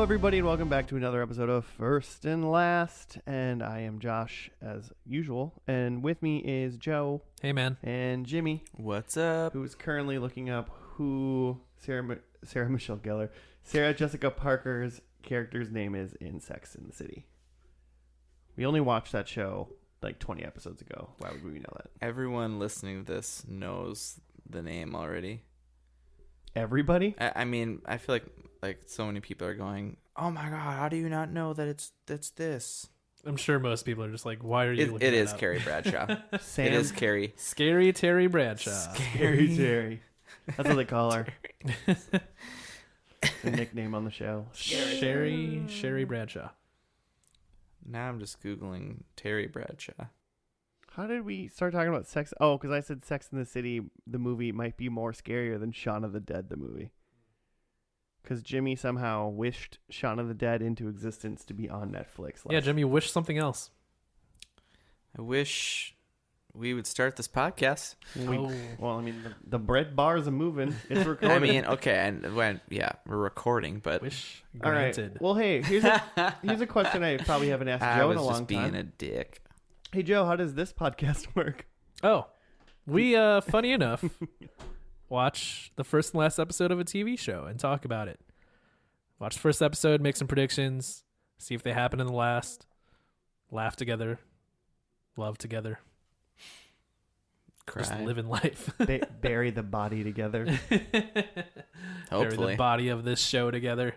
Hello, everybody, and welcome back to another episode of First and Last. And I am Josh, as usual. And with me is Joe. Hey, man. And Jimmy. What's up? Who is currently looking up who Sarah Michelle Gellar, Sarah Jessica Parker's character's name is in Sex and the City. We only watched that show like 20 episodes ago. Why would we know that? Everyone listening to this knows the name already. Everybody? I mean, I feel like so many people are going, "Oh my god, how do you not know that it's this?" I'm sure most people are just like, why are you looking It it is up? Carrie Bradshaw. Sam? It is Carrie. Scary Terry Bradshaw. Scary Terry. That's what they call her. The nickname on the show. Sherry Bradshaw. Now I'm just Googling Terry Bradshaw. How did we start talking about sex? Oh, because I said Sex in the City, the movie, might be more scarier than Shaun of the Dead, the movie. Because Jimmy somehow wished Shaun of the Dead into existence to be on Netflix. Yeah, Jimmy wished something else. I wish we would start this podcast. Well, I mean, the bread bars are moving. It's recording. I mean, okay, and we're recording, but Wish All right. granted. Well, hey, here's a question I probably haven't asked Joe in a long just being time. a dick. Hey, Joe, how does this podcast work? Oh, we, funny enough, watch the first and last episode of a TV show and talk about it. Watch the first episode, make some predictions, see if they happen in the last, laugh together, love together. Cry. Just living life. Bury the body together Bury Hopefully. the body of this show together.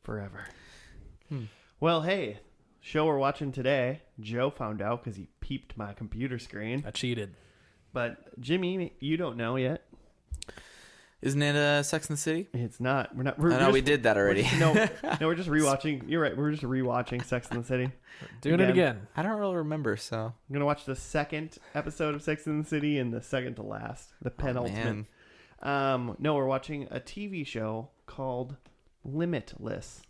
forever. Well, hey, show we're watching today, Joe found out because he peeped my computer screen. I cheated. But Jimmy, you don't know yet. Isn't it Sex and the City? It's not. We're not. I know we did that already. We're just rewatching. You're right. We're just rewatching Sex and the City. Doing it again. I don't really remember, so I'm gonna watch the second episode of Sex and the City and the second to last, the penultimate. No, we're watching a TV show called Limitless.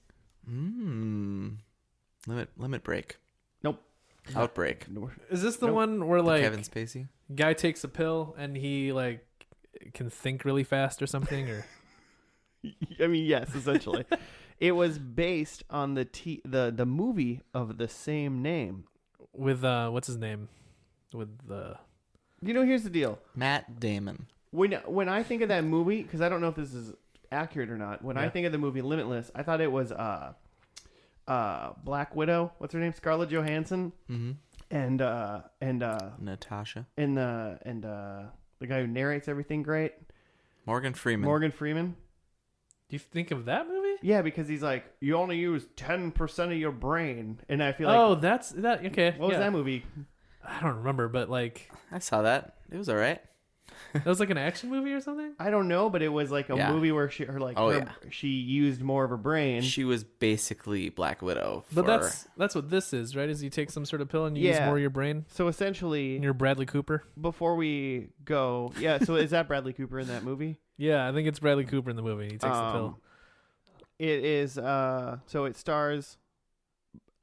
Limit break. Nope. Outbreak. Is this the Nope. one where like Kevin Spacey. guy takes a pill and he like can think really fast or something? Or I mean, yes, essentially. It was based on the movie of the same name. with what's his name? With the Here's the deal. Matt Damon. When I think of that movie, because I don't know if this is accurate or not. When I think of the movie Limitless, I thought it was Black Widow. What's her name? Scarlett Johansson. Mm-hmm. And Natasha. and the guy who narrates everything great. Morgan Freeman. Do you think of that movie? Yeah, because he's like, you only use 10% of your brain, and I feel like, Oh, that's that. Okay, what was that movie? I don't remember, but like I saw that. It was all right. that was like an action movie or something. I don't know, but it was like a movie where she used more of her brain. She was basically Black Widow. But that's what this is, right? Is you take some sort of pill and you use more of your brain. So essentially, And you're Bradley Cooper. before we go, so is that Bradley Cooper in that movie? Yeah, I think it's Bradley Cooper in the movie. He takes the pill. It is. So it stars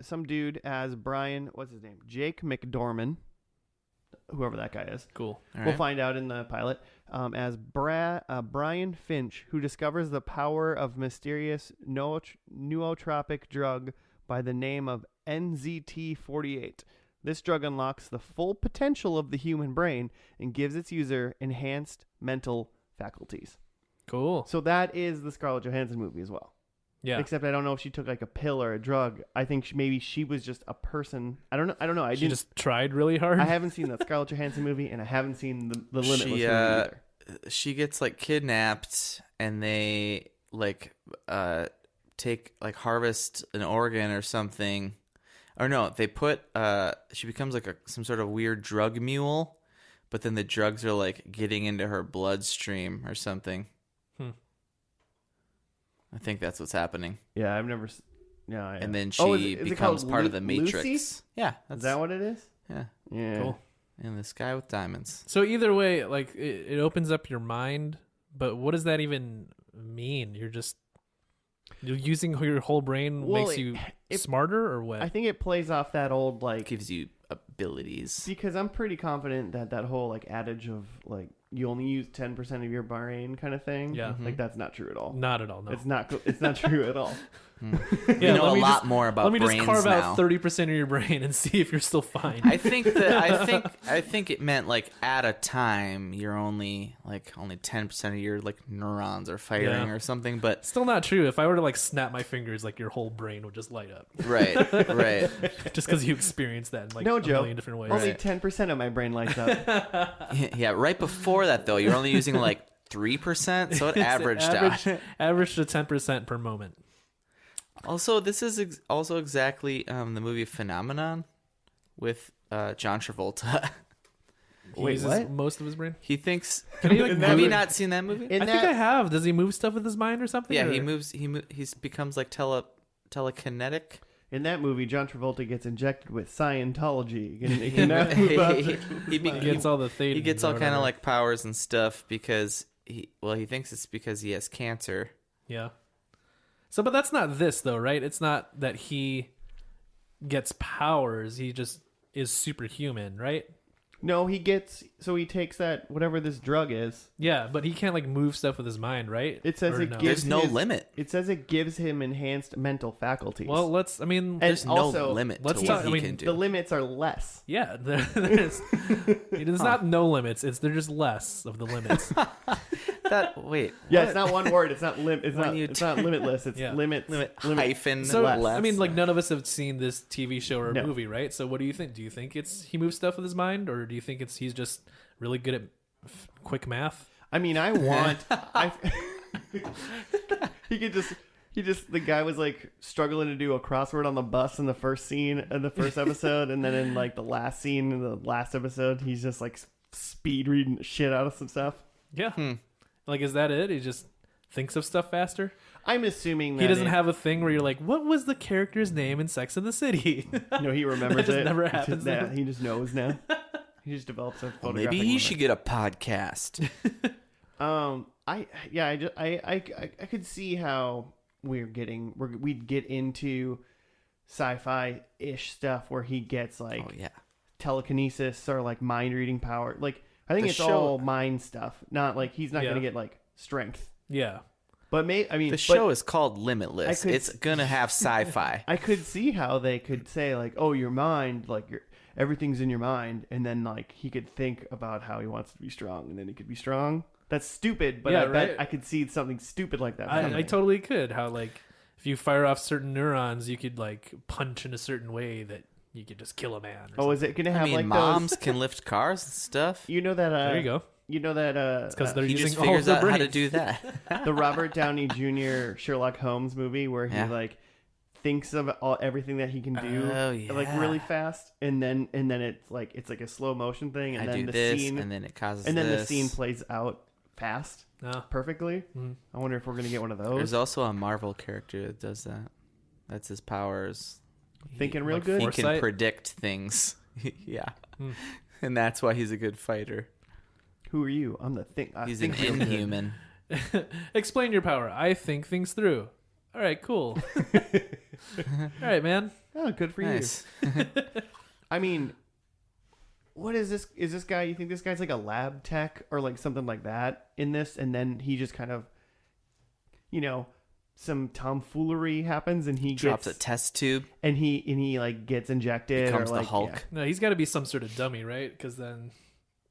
some dude as Brian. What's his name? Jake McDorman. Whoever that guy is. Cool. We'll find out in the pilot. As Brian Finch, who discovers the power of mysterious nootropic drug by the name of NZT-48. This drug unlocks the full potential of the human brain and gives its user enhanced mental faculties. Cool. So that is the Scarlett Johansson movie as well. Yeah. Except I don't know if she took like a pill or a drug. I think maybe she was just a person. I don't know. She just tried really hard. I haven't seen that Scarlett Johansson movie, and I haven't seen the Limitless movie either. She gets like kidnapped, and they like harvest an organ or something. Or no, they put she becomes like some sort of weird drug mule, but then the drugs are like getting into her bloodstream or something. I think that's what's happening. Yeah, I've never. Yeah, and then she becomes part of the Matrix. Lucy? Yeah, is that what it is? Yeah. Cool. In the sky with diamonds. So either way, like it opens up your mind, but what does that even mean? You're using your whole brain makes you smarter, or what? I think it plays off that old like gives you abilities. Because I'm pretty confident that whole like adage of like you only use 10% of your brain kind of thing. Yeah. Like that's not true at all. Not at all. No. It's not true at all. You know let a me lot just- more about Let me just brains carve now. out 30% of your brain and see if you're still fine. I think it meant like at a time you're only 10% of your like neurons are firing or something, but Still not true. If I were to like snap my fingers, like your whole brain would just light up. right. Just because you experienced that in like No a joke. million different ways. Only Right. 10% of my brain lights up. Yeah, right before that though, you're only using like 3%, so it averaged out. Average to 10% per moment. Also, this is also exactly the movie Phenomenon with John Travolta. He Wait, uses what? most of his brain. He thinks. Can he, like, In that Have you movie- not seen that movie? In I that, think I have. Does he move stuff with his mind or something? Yeah, or? he moves. He becomes like telekinetic. in that movie, John Travolta gets injected with Scientology. He he, can now move up to- He gets all the he gets all kind of whatever. like powers and stuff because he thinks it's because he has cancer. Yeah. So, but that's not this though, right? It's not that he gets powers. He just is superhuman, right? No, he takes that whatever this drug is. Yeah, but he can't like move stuff with his mind, right? It says Or it no? gives There's no his- limit. It says it gives him enhanced mental faculties. Well, let's. I mean, And There's no also, limit to let's what talk- he I mean, can do. the limits are less. yeah, there's not no limits. They're just less of the limits. Wait. Yeah, what? it's not one word. It's not It's When not. you It's not limitless. It's Yeah. limit hyphen So less. I mean, like none of us have seen this TV show or No. movie, right? So what do you think? Do you think it's he moves stuff with his mind, or do you think he's just really good at quick math? I mean, I want. He just. The guy was like struggling to do a crossword on the bus in the first scene in the first episode, and then in like the last scene in the last episode, he's just like speed reading shit out of some stuff. Yeah. Like, is that it? He just thinks of stuff faster. I'm assuming that He doesn't have a thing where you're like, what was the character's name in Sex and the City? No, he remembers That just it. never It's just happens that. now. He just knows now. He just develops a photographic Maybe he memory. should get a podcast. I could see how we'd get into sci-fi ish stuff where he gets like Oh yeah. telekinesis or like mind reading power. Like I think The it's show- all mind stuff. Not like he's not Yeah. gonna get like strength. Yeah. But The show is called Limitless. I could- It's gonna have sci-fi. I could see how they could say like, oh, your mind, like everything's in your mind, and then like he could think about how he wants to be strong, and then he could be strong. That's stupid, but Yeah, I bet right? I could see something stupid like that. I happening. totally could. How like if you fire off certain neurons, you could like punch in a certain way that you could just kill a man. Or Oh, is it gonna have I mean, like moms those? can lift cars and stuff. You know that. there you go. You know that. It's because they're He using just all of figures their out how to brains. do that. the Robert Downey Jr. Sherlock Holmes movie where he Yeah. like thinks of everything that he can do Oh, yeah. like really fast, and then it's like a slow motion thing, and I then do the this, scene and then it causes and then this. the scene plays out fast No. perfectly. Mm. I wonder if we're gonna get one of those. There's also a Marvel character that does that. That's his powers. Thinking real like good. He Foresight? can predict things. Yeah. Hmm. And that's why he's a good fighter. Who are you? I'm the thing. I He's think an real good. inhuman. Explain your power. I think things through. All right, cool. All right, man. Oh, good for Nice. you. I mean, what is this? Is this guy? You think this guy's like a lab tech or like something like that in this? And then he just kind of, some tomfoolery happens, and he Drops gets a test tube. and he like gets injected Becomes or the like Hulk. yeah. No, he's got to be some sort of dummy, right? Because then,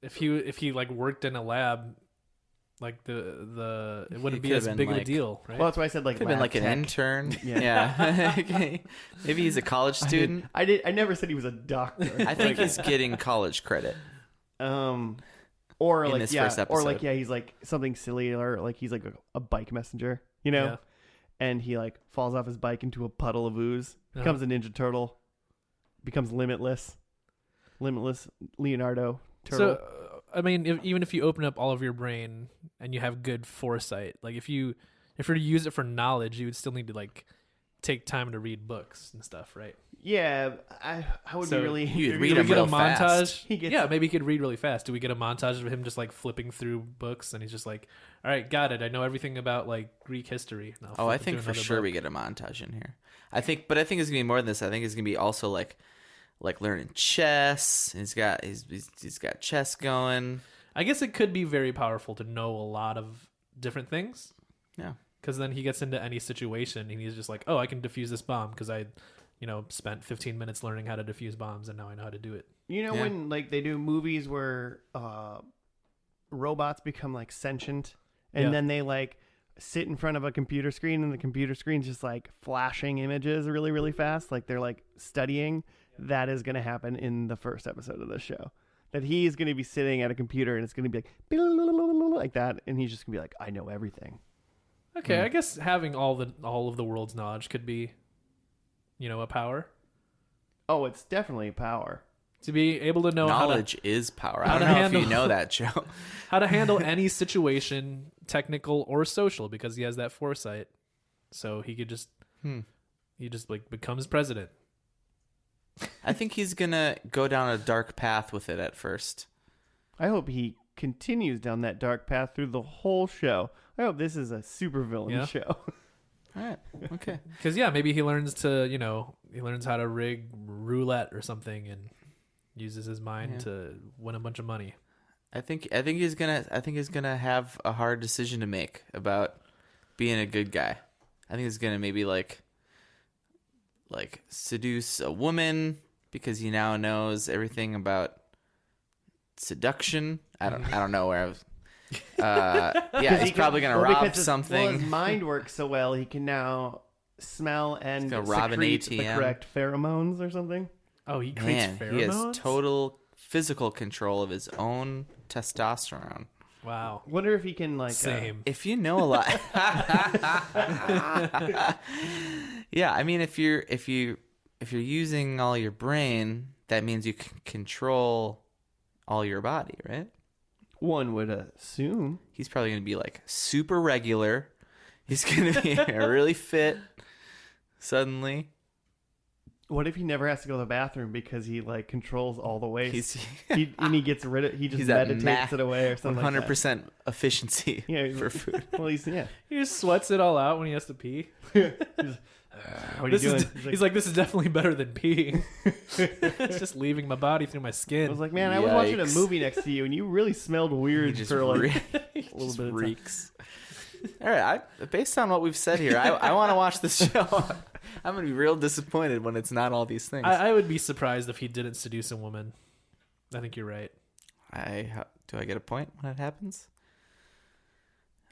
if he like worked in a lab, like the it wouldn't He be could've as been big of a like- deal, right? Well, that's why I said like Could have been lab like an tech. intern. Yeah. Yeah. Okay. Maybe he's a college I student. I never said he was a doctor. I think he's getting college credit. Or in like this yeah, first or like episode. yeah, he's like something silly, or like he's like a bike messenger, Yeah. and he like falls off his bike into a puddle of ooze, becomes a Ninja Turtle, becomes Limitless Leonardo Turtle. So, I mean, even if you open up all of your brain and you have good foresight, like if you're to use it for knowledge, you would still need to like take time to read books and stuff, right? yeah, I would So be really. you'd it'd read be Do we them get real a montage? fast. He gets- Yeah, maybe he could read really fast. Do we get a montage of him just like flipping through books and he's just like, "All right, got it. I know everything about like Greek history." And I'll Oh, I flip think into for another sure book. we get a montage in here. I think it's gonna be more than this. I think it's gonna be also like learning chess. He's got chess going. I guess it could be very powerful to know a lot of different things. Yeah. Because then he gets into any situation and he's just like, oh, I can defuse this bomb because I, spent 15 minutes learning how to defuse bombs and now I know how to do it. When like they do movies where robots become like sentient and then they like sit in front of a computer screen and the computer screen's just like flashing images really, really fast. Like they're like studying. That is going to happen in the first episode of this show. That he's going to be sitting at a computer and it's going to be like that. And he's just going to be like, I know everything. Okay, I guess having all of the world's knowledge could be, a power. Oh, it's definitely a power. To be able to know knowledge is power. I how don't to know handle- if you know that, Joe. how to handle any situation, technical or social, because he has that foresight. So he could just he just like becomes president. I think he's gonna go down a dark path with it at first. I hope he continues down that dark path through the whole show. I hope this is a supervillain show. All right. Okay. Because maybe he learns to he learns how to rig roulette or something and uses his mind to win a bunch of money. I think he's gonna have a hard decision to make about being a good guy. I think he's gonna maybe like seduce a woman because he now knows everything about seduction. I don't know where I was. He's probably gonna rob something. Well, his mind works so well, he can now smell and rob an secrete ATM. the correct pheromones or something. Oh, he creates pheromones? He has total physical control of his own testosterone. Wow. Wonder if he can Same. If you know a lot. Yeah, I mean if you're using all your brain, that means you can control all your body, right? One would assume. He's probably going to be like super regular. He's going to be really fit suddenly. What if he never has to go to the bathroom because he like controls all the waste? He gets rid of. He just meditates it away or something. 100% efficiency for food. Well, he just sweats it all out when he has to pee. What are you doing? He's like, this is definitely better than peeing. It's just leaving my body through my skin. I was like, man, I was watching a movie next to you, and you really smelled weird for like a little bit of reeks. All right, based on what we've said here, I want to watch this show. I'm gonna be real disappointed when it's not all these things. I would be surprised if he didn't seduce a woman. I think you're right. Do I get a point when it happens?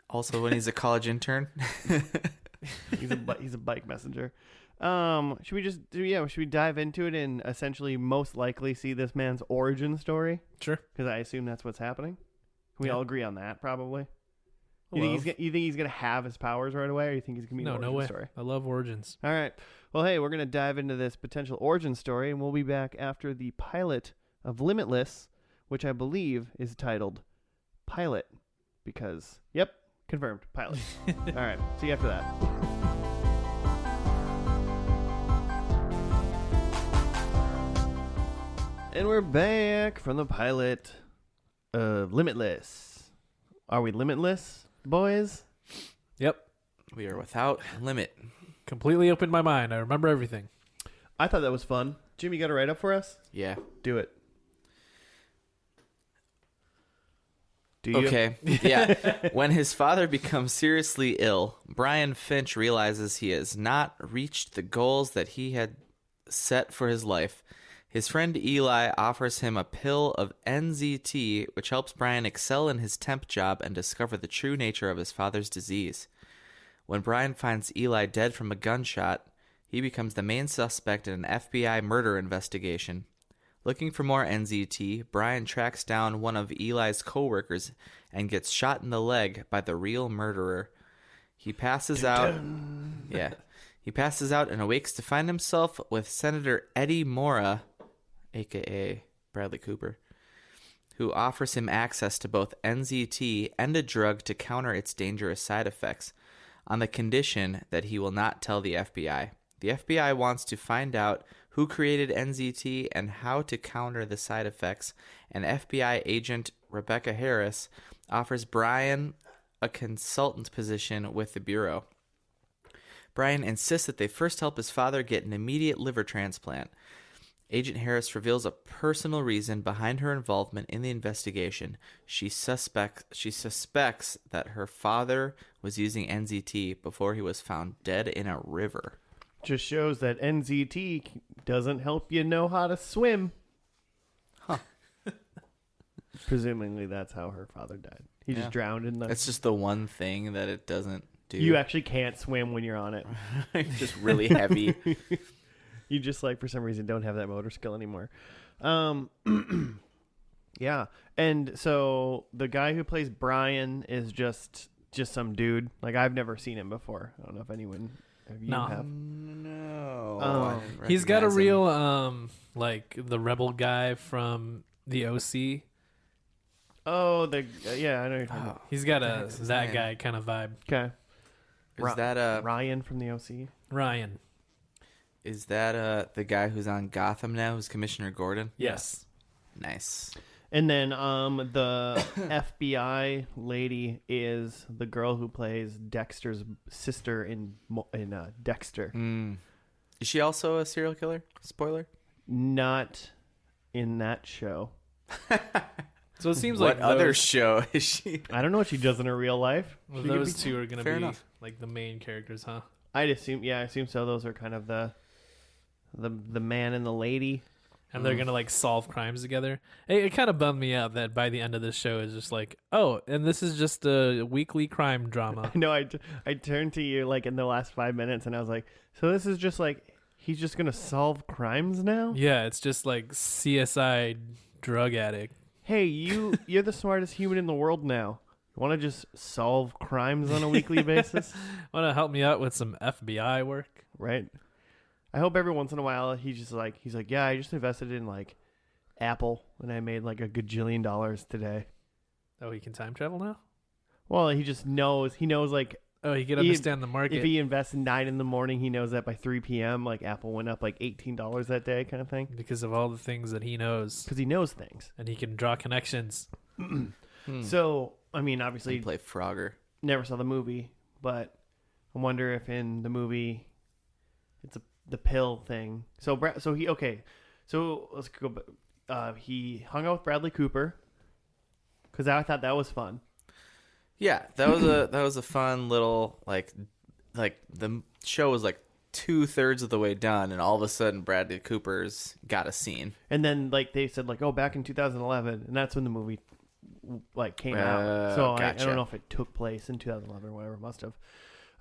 Also, when he's a college intern. He's a bike messenger. Should we just should we dive into it and essentially most likely see this man's origin story? Sure. Because I assume that's what's happening. Can we all agree on that? Probably. You think he's gonna have his powers right away, or you think he's gonna be an origin story? I love origins. All right. Well, hey, we're gonna dive into this potential origin story, and we'll be back after the pilot of Limitless, which I believe is titled Pilot, because confirmed pilot. All right. See you after that. And we're back from the pilot of Limitless. Are we limitless, boys? Yep. We are without limit. Completely opened my mind. I remember everything. I thought that was fun. Jim, you got a write-up for us? Yeah. Do it. Do you? Okay. Yeah. When his father becomes seriously ill, Brian Finch realizes he has not reached the goals that he had set for his life. His friend Eli offers him a pill of NZT, which helps Brian excel in his temp job and discover the true nature of his father's disease. When Brian finds Eli dead from a gunshot, he becomes the main suspect in an FBI murder investigation. Looking for more NZT, Brian tracks down one of Eli's co-workers and gets shot in the leg by the real murderer. He passes out. Yeah. He passes out and awakes to find himself with Senator Eddie Mora, a.k.a. Bradley Cooper, who offers him access to both NZT and a drug to counter its dangerous side effects, on the condition that he will not tell the FBI. The FBI wants to find out who created NZT and how to counter the side effects, and FBI agent Rebecca Harris offers Brian a consultant position with the Bureau. Brian insists that they first help his father get an immediate liver transplant. Agent Harris reveals a personal reason behind her involvement in the investigation. She suspects that her father was using NZT before he was found dead in a river. Just shows that NZT doesn't help you know how to swim. Huh. Presumably that's how her father died. He just drowned in the... It's just the one thing that it doesn't do. You actually can't swim when you're on it. It's just really heavy. You just, like, for some reason don't have that motor skill anymore. Yeah. And so the guy who plays Brian is just some dude. Like, I've never seen him before. I don't know if anyone of you have. No. He's got a real, like, the rebel guy from the OC. Oh, yeah, I know you're talking about. He's got that guy kind of vibe. Okay. Is that Ryan from the OC? Ryan. Is that the guy who's on Gotham now, who's Commissioner Gordon? Yes. Nice. And then the FBI lady is the girl who plays Dexter's sister in Dexter. Is she also a serial killer? Spoiler? Not in that show. So it seems what like other show is she? I don't know what she does in her real life. Well, those two are going to be enough. like the main characters, huh? I assume so. Those are kind of the man and the lady. And they're going to like solve crimes together. It kind of bummed me out that by the end of this show is just like, oh, and this is just a weekly crime drama. No, I turned to you like in the last 5 minutes and I was like, so this is just like, he's just going to solve crimes now? Yeah, it's just like CSI drug addict. Hey, you're the smartest human in the world now. You want to just solve crimes on a weekly basis? Want to help me out with some FBI work? Right. I hope every once in a while he's like, yeah, I just invested in like Apple and I made like $1 gajillion today. Oh, he can time travel now? Well, he just knows. He knows like, oh, he can understand the market. If he invests 9 in the morning, he knows that by 3 p.m. like Apple went up like $18 that day, kind of thing. Because of all the things that he knows. Because he knows things. And he can draw connections. So, I mean, obviously, play Frogger. Never saw the movie, but I wonder if in the movie it's the pill thing. So let's go. He hung out with Bradley Cooper because I thought that was fun. Yeah, that was a fun little like the show was like 2/3 of the way done, and all of a sudden Bradley Cooper's got a scene. And then like they said like, oh, back in 2011, and that's when the movie like came out. So gotcha. I don't know if it took place in 2011 or whatever. It must have.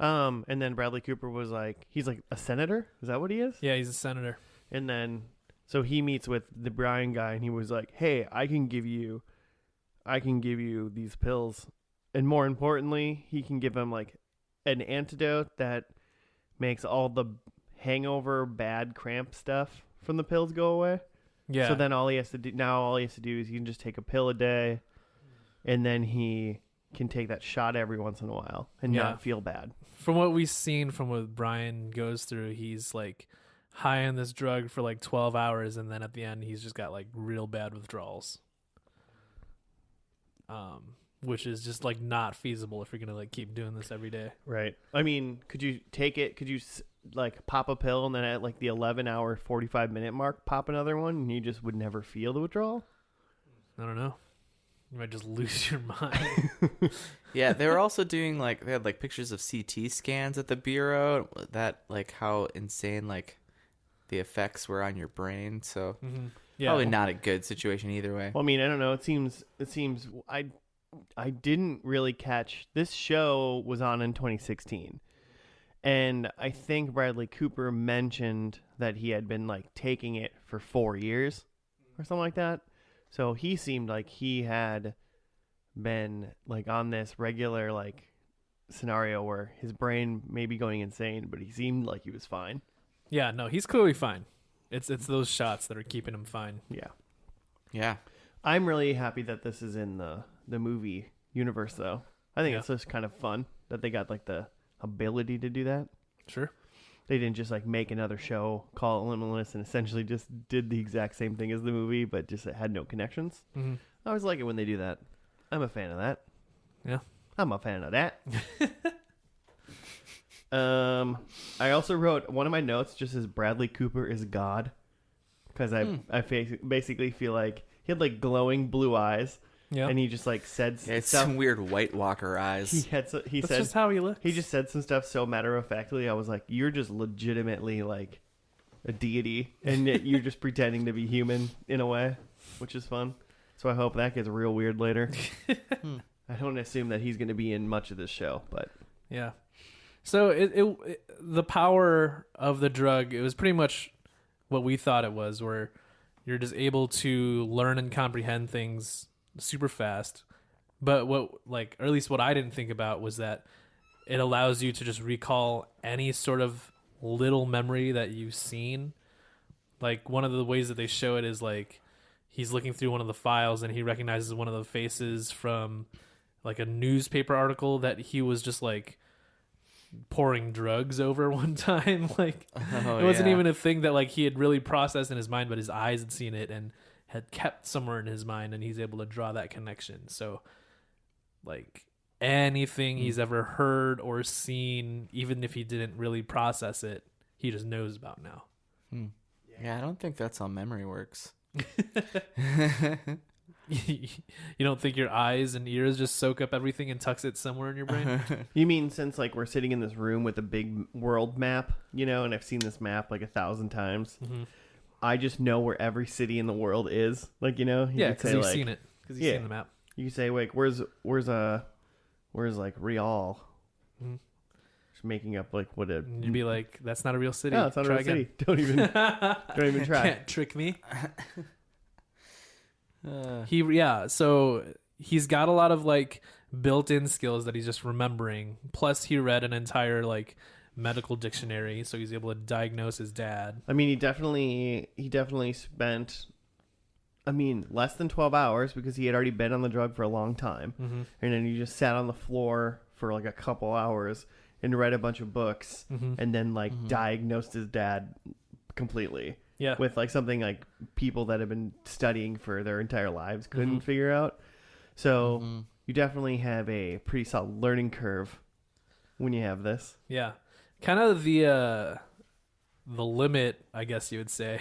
And then Bradley Cooper was like, he's like a senator. Is that what he is? Yeah, he's a senator. And then so he meets with the Brian guy, and he was like, hey, I can give you these pills. And more importantly, he can give him like an antidote that makes all the hangover, bad cramp stuff from the pills go away. Yeah. So then all he has to do is he can just take a pill a day, and then he can take that shot every once in a while and not feel bad. From what we've seen, from what Brian goes through, he's like high on this drug for like 12 hours, and then at the end, he's just got like real bad withdrawals. Which is just like not feasible if you're gonna like keep doing this every day. Right. I mean, could you take it? Could you like pop a pill and then at like the 11-hour 45-minute mark pop another one, and you just would never feel the withdrawal? I don't know. You might just lose your mind. Yeah, they were also doing like they had like pictures of CT scans at the bureau. That like how insane like the effects were on your brain. So probably not a good situation either way. Well, I mean, I don't know. It seems I didn't really catch. This show was on in 2016, and I think Bradley Cooper mentioned that he had been like taking it for 4 years or something like that. So he seemed like he had been like on this regular like scenario where his brain may be going insane, but he seemed like he was fine. Yeah, no, he's clearly fine. It's those shots that are keeping him fine. Yeah. I'm really happy that this is in the movie universe, though. I think it's just kind of fun that they got like the ability to do that. Sure. They didn't just like make another show, call it Limitless, and essentially just did the exact same thing as the movie, but just it had no connections. Mm-hmm. I always like it when they do that. I'm a fan of that. Yeah. I'm a fan of that. I also wrote one of my notes just says Bradley Cooper is God. because basically feel like he had like glowing blue eyes. Yeah. And he just like said It's stuff. some weird White Walker eyes. That's just how he looks. He just said some stuff so matter of factly. I was like, you're just legitimately like a deity, and yet you're just pretending to be human in a way, which is fun. So I hope that gets real weird later. I don't assume that he's going to be in much of this show, but yeah. So it the power of the drug, it was pretty much what we thought it was, where you're just able to learn and comprehend things super fast. But what, like, or at least what I didn't think about was that it allows you to just recall any sort of little memory that you've seen. Like, one of the ways that they show it is like he's looking through one of the files and he recognizes one of the faces from like a newspaper article that he was just like pouring drugs over one time. Like, it wasn't even a thing that like he had really processed in his mind, but his eyes had seen it and had kept somewhere in his mind, and he's able to draw that connection. So like anything he's ever heard or seen, even if he didn't really process it, he just knows about now. Yeah, I don't think that's how memory works. You don't think your eyes and ears just soak up everything and tucks it somewhere in your brain? You mean since like we're sitting in this room with a big world map, you know, and I've seen this map like 1,000 times. Mm-hmm. I just know where every city in the world is. Like, you know, Yeah, because you've seen it. Because you've seen the map. You can say like, where's like Real? Mm-hmm. Just making up like what a. And you'd be like, "That's not a real city. No, it's not Try a real again." city. Don't even try. Can't trick me. So he's got a lot of like built-in skills that he's just remembering. Plus, he read an entire like medical dictionary, so he's able to diagnose his dad. I mean, he definitely spent, I mean, less than 12 hours because he had already been on the drug for a long time. Mm-hmm. And then he just sat on the floor for like a couple hours and read a bunch of books and then like diagnosed his dad completely. Yeah. With like something like people that have been studying for their entire lives couldn't figure out. So you definitely have a pretty solid learning curve when you have this. Yeah. Kind of the limit, I guess you would say.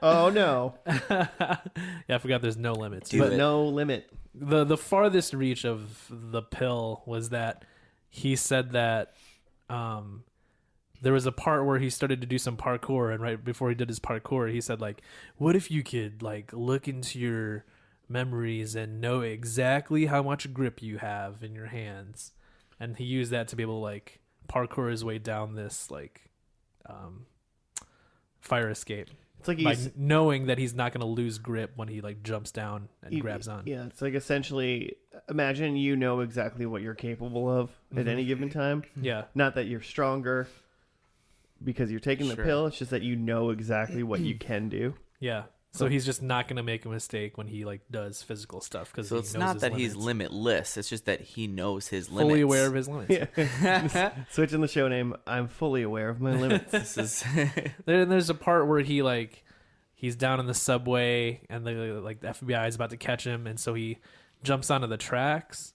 Oh no. Yeah, I forgot there's no limits. But no limit. The farthest reach of the pill was that he said that there was a part where he started to do some parkour, and right before he did his parkour, he said like, what if you could like look into your memories and know exactly how much grip you have in your hands? And he used that to be able to like parkour his way down this like fire escape. It's like by he's knowing that he's not going to lose grip when he like jumps down and grabs on. Yeah, it's like essentially imagine you know exactly what you're capable of at any given time. Yeah. Not that you're stronger because you're taking the pill, it's just that you know exactly what you can do. Yeah. So he's just not going to make a mistake when he like does physical stuff because it's not that he's limitless. It's just that he knows his limits. Fully aware of his limits. Yeah. Switching the show name. I'm fully aware of my limits. There's a part where he's down in the subway and the FBI is about to catch him, and so he jumps onto the tracks,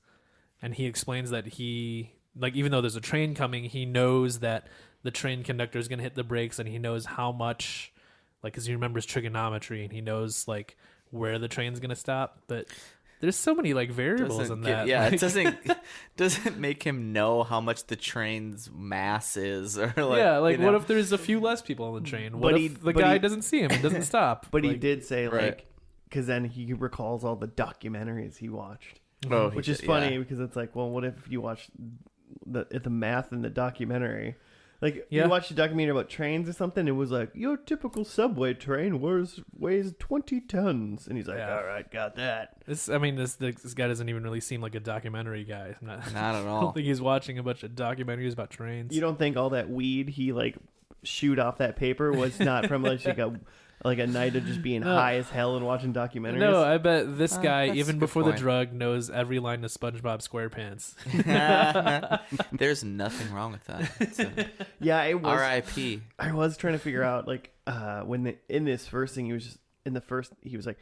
and he explains that he even though there's a train coming, he knows that the train conductor is going to hit the brakes, and he knows how much. Because he remembers trigonometry and he knows where the train's gonna stop, but there's so many variables in that. Yeah, it doesn't make him know how much the train's mass is, or what if there's a few less people on the train? What if the guy doesn't see him and doesn't stop? But he did say because then he recalls all the documentaries he watched, which is funny because it's like, well, what if you watch the math in the documentary? You watched a documentary about trains or something, it was like, your typical subway train weighs 20 tons. And he's like, all right, got that. This guy doesn't even really seem like a documentary guy. Not at all. I don't think he's watching a bunch of documentaries about trains. You don't think all that weed he shoot off that paper was not from a night of just being high as hell and watching documentaries? No, I bet this guy, even before the drug, knows every line of SpongeBob SquarePants. There's nothing wrong with that. So. Yeah, it was. R.I.P. I was trying to figure out in this first thing, he was like,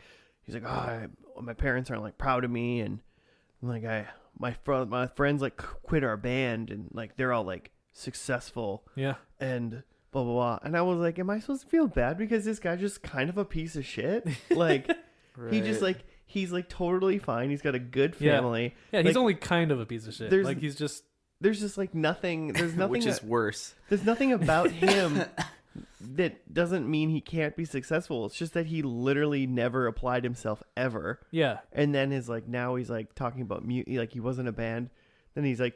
oh, my parents aren't proud of me, and my friends quit our band, and they're all successful. Yeah. And blah blah blah. And I was like, am I supposed to feel bad because this guy's just kind of a piece of shit? Like he just like he's like totally fine. He's got a good family. Yeah, like, he's only kind of a piece of shit. Like he's just there's just like nothing. There's nothing which is worse. There's nothing about him that doesn't mean he can't be successful. It's just that he literally never applied himself ever. Yeah. And then is like now he's like talking about like he was in a band. Then he's like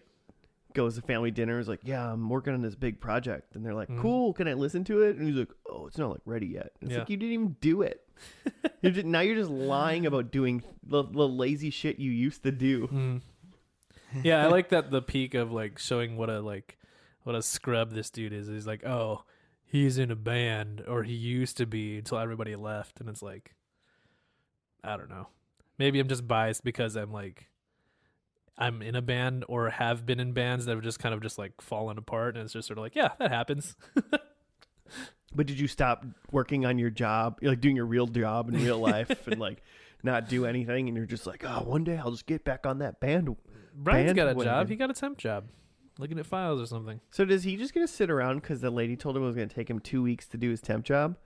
goes to family dinner. Is like, yeah, I'm working on this big project. And they're like, cool. Can I listen to it? And he's like, oh, it's not like ready yet. And it's like you didn't even do it. Now you're just lying about doing the lazy shit you used to do. Yeah, I like that the peak of like showing what a scrub this dude is. He's like, oh, he's in a band, or he used to be until everybody left, and it's like, I don't know. Maybe I'm just biased because I'm in a band or have been in bands that have just kind of just like fallen apart, and it's just sort of like, yeah, that happens. But did you stop working on your job, like doing your real job in real life, and like not do anything, and you're just like, oh, one day I'll just get back on that band. Brian's got a job. He got a temp job, looking at files or something. So does he just gonna sit around because the lady told him it was gonna take him 2 weeks to do his temp job,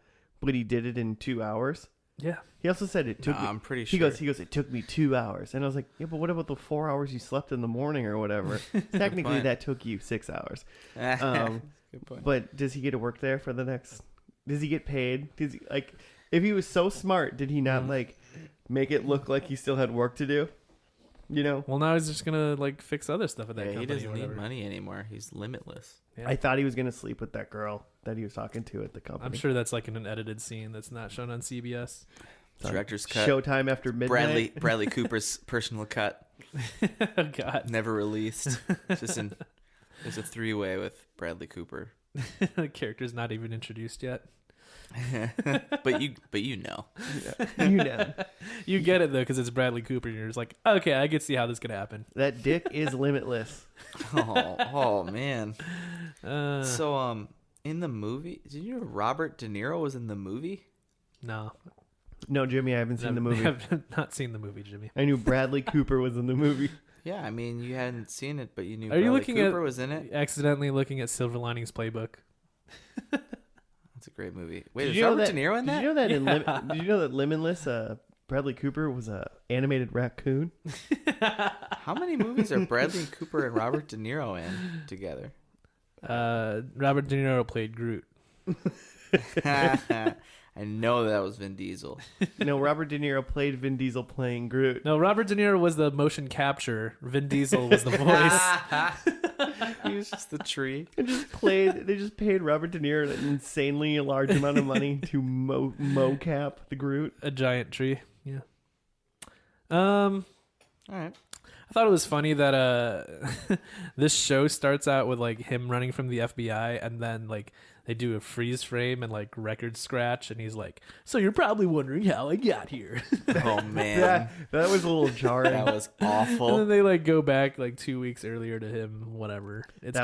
but he did it in 2 hours? Yeah. He also said it took. I'm pretty sure. He goes. It took me 2 hours, and I was like, yeah, but what about the 4 hours you slept in the morning or whatever? Technically, that took you 6 hours. Good point. But does he get to work there for the next? Does he get paid? Does he like? If he was so smart, did he not like make it look like he still had work to do? You know. Well, now he's just gonna like fix other stuff at that company. He doesn't need money anymore. He's limitless. Yeah. I thought he was gonna sleep with that girl that he was talking to at the company. I'm sure that's like in an edited scene that's not shown on CBS. Director's cut. Showtime after midnight. Bradley Cooper's personal cut. Oh God. Never released. There's a 3-way with Bradley Cooper. The character's not even introduced yet. but you know. You know. You get it though because it's Bradley Cooper and you're just like, okay, I can see how this could happen. That dick is limitless. Oh man. So in the movie, did you know Robert De Niro was in the movie? No, Jimmy, I haven't seen the movie. I have not seen the movie, Jimmy. I knew Bradley Cooper was in the movie. Yeah, I mean, you hadn't seen it, but you knew Bradley Cooper was in it. Accidentally looking at Silver Linings Playbook. That's a great movie. Wait, Did is you know Robert that, De Niro in that? Did you know that did you know that Limitless, Bradley Cooper was a animated raccoon? How many movies are Bradley Cooper and Robert De Niro in together? Robert De Niro played Groot. I know that was Vin Diesel. No, Robert De Niro played Vin Diesel playing Groot. No, Robert De Niro was the motion capture. Vin Diesel was the voice. He was just the tree. They just paid Robert De Niro an insanely large amount of money to mocap the Groot. A giant tree. Yeah. All right. I thought it was funny that this show starts out with like him running from the FBI, and then like they do a freeze frame and like record scratch, and he's like, "So you're probably wondering how I got here." Oh man, that was a little jarring. That was awful. And then they like go back like 2 weeks earlier to him. Whatever. It's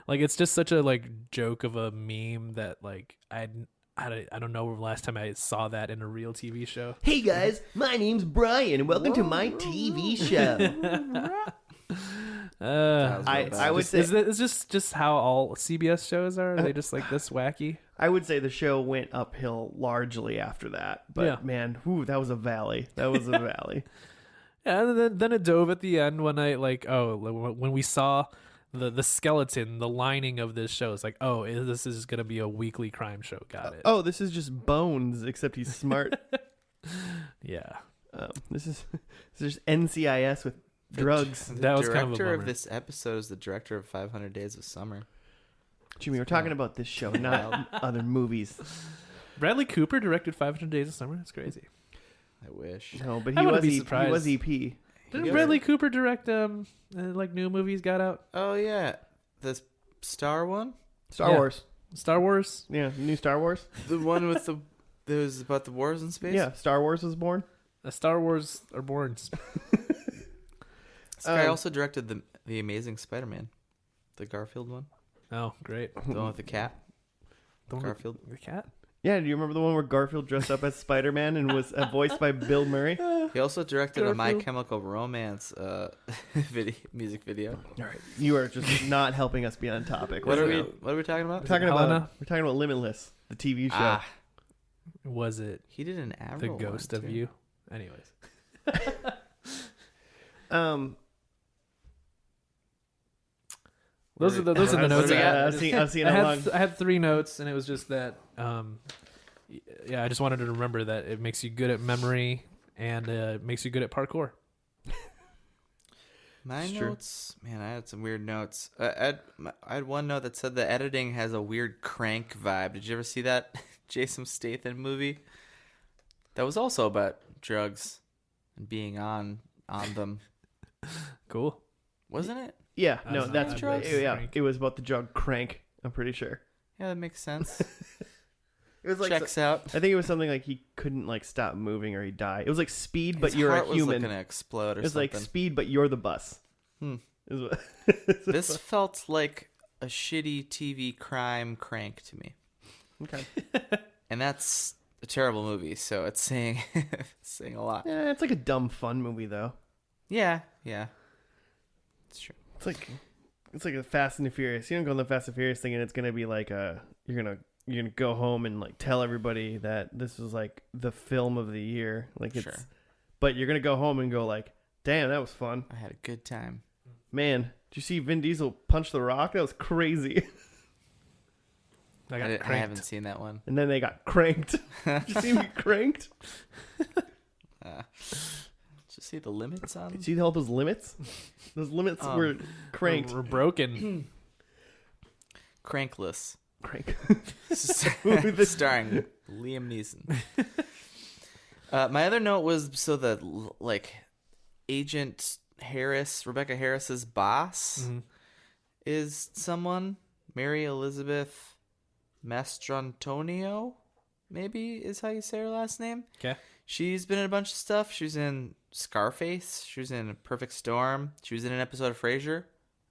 it's just such a like joke of a meme that like I don't know the last time I saw that in a real TV show. Hey guys, my name's Brian, and welcome to my TV show. I would say is just how all CBS shows are. Are they just like this wacky? I would say the show went uphill largely after that, but man, that was a valley. That was a valley. Yeah, and then it dove at the end when when we saw the skeleton, the lining of this show. It's like, oh, this is gonna be a weekly crime show. Got it. Oh, this is just Bones, except he's smart. Yeah. This is just NCIS with drugs. The that was kind of a director bummer. of this episode is the director of 500 Days of Summer. Jimmy, we're talking about this show, not other movies. Bradley Cooper directed 500 Days of Summer. That's crazy. I wish. No, but I he wouldn't be was surprised. EP. Didn't Bradley Cooper direct like new movies got out? Oh yeah, the Star one, Star Wars. Star Wars. Yeah, new Star Wars. the one with that was about the wars in space. Yeah, Star Wars was born. Star Wars are born. This guy also directed the Amazing Spider-Man, the Garfield one. Oh, great. The one with the cat. Garfield. The cat. Yeah, do you remember the one where Garfield dressed up as Spider-Man and was voiced by Bill Murray? He also directed a My Garfield. Chemical Romance music video. All right, you are just not helping us be on topic. What are right we now. talking about? We're talking Helena? about Limitless, the TV show. Ah, Was it he did an the Avril ghost one, of too. you? Anyways. Those are the notes I had. I've seen how long. I had 3 notes, and it was just that. Yeah, I just wanted to remember that it makes you good at memory and makes you good at parkour. My It's true. notes, man, I had some weird notes. I had one note that said the editing has a weird Crank vibe. Did you ever see that Jason Statham movie? That was also about drugs and being on them, Cool. wasn't it? Yeah, I no, don't know. that's Drugs? yeah. Crank. It was about the drug crank. I'm pretty sure. Yeah, that makes sense. It was like Checks out. I think it was something like he couldn't like stop moving or he'd die. It was like Speed, but His you're heart a was human. looking to explode or It was something. like Speed, but you're the bus. Hmm. Is what- This felt like a shitty TV crime Crank to me, okay. and that's a terrible movie. So it's saying saying a lot. Yeah, it's like a dumb fun movie though. Yeah, it's true. It's like a Fast and the Furious. You don't go on the Fast and Furious thing, and it's gonna be like you're gonna go home and like tell everybody that this was like the film of the year. Like it's, Sure. but you're gonna go home and go like, damn, that was fun, I had a good time. man. Did you see Vin Diesel punch the Rock? That was crazy. I got I cranked. haven't seen that one. And then they got cranked. Did you see me get cranked? Did you see the limits on? Did you see all those limits? Those limits were cranked. We're broken. Crankless, Crank. starring Liam Neeson. My other note was like Agent Harris, Rebecca Harris's boss, Mhm. is someone, Mary Elizabeth Mastrantonio, maybe is how you say her last name. Okay. She's been in a bunch of stuff. She was in Scarface. She was in Perfect Storm. She was in an episode of Frasier,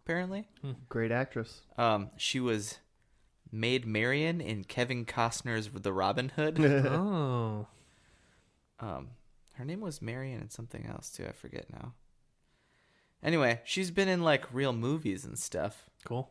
apparently. Great actress. She was Maid Marian in Kevin Costner's The Robin Hood. Oh. Her name was Marian and something else too. I forget now. Anyway, she's been in like real movies and stuff. Cool.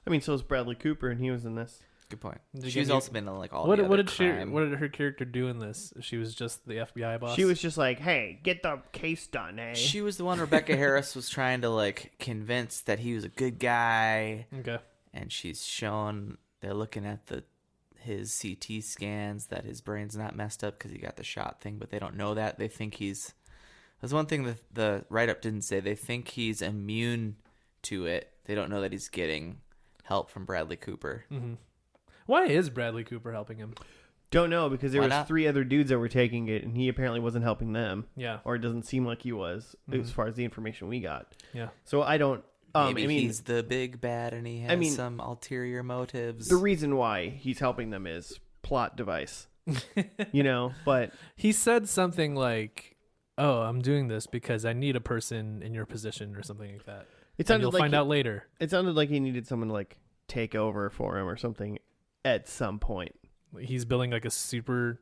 I mean, so is Bradley Cooper, and he was in this. Good point. Did you She's get- also been in like all What the other did crime. what did her character do in this? She was just the FBI boss. She was just like, "Hey, get the case done, eh?" She was the one Rebecca Harris was trying to like convince that he was a good guy, Okay. and she's shown they're looking at his CT scans that his brain's not messed up because he got the shot thing, but they don't know that. They think he's. There's one thing that the write-up didn't say. They think he's immune to it. They don't know that he's getting help from Bradley Cooper. Mm-hmm. Why is Bradley Cooper helping him? Don't know, because there Why was not? 3 other dudes that were taking it, and he apparently wasn't helping them, Yeah. or it doesn't seem like he was, as far as the information we got. Yeah. So I don't. Maybe I mean, he's the big bad and he has some ulterior motives. the reason why he's helping them is plot device, But He said something like, "Oh, I'm doing this because I need a person in your position," or something like that. it And sounded you'll like find out later. it sounded like he needed someone to like take over for him or something at some point. He's building like a super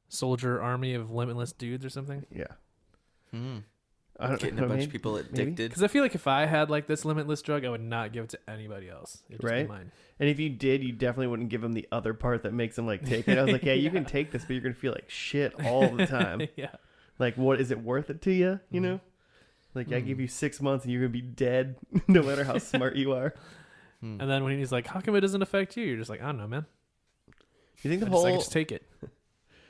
soldier army of limitless dudes or something. Yeah. Hmm. I don't Getting know, a bunch maybe- of people maybe. addicted. Because I feel like if I had like this limitless drug, I would not give it to anybody else. It'd just Right? be mine. And if you did, you definitely wouldn't give him the other part that makes him like take it. I was like, yeah, you can Yeah. take this, but you're gonna feel like shit all the time. Yeah. Like, what is it worth it to you? You know, like I give you 6 months and you're gonna be dead, no matter how smart you are. Hmm. And then when he's like, "How come it doesn't affect you?" You're just like, "I don't know, man. You think I the just, I whole just take it.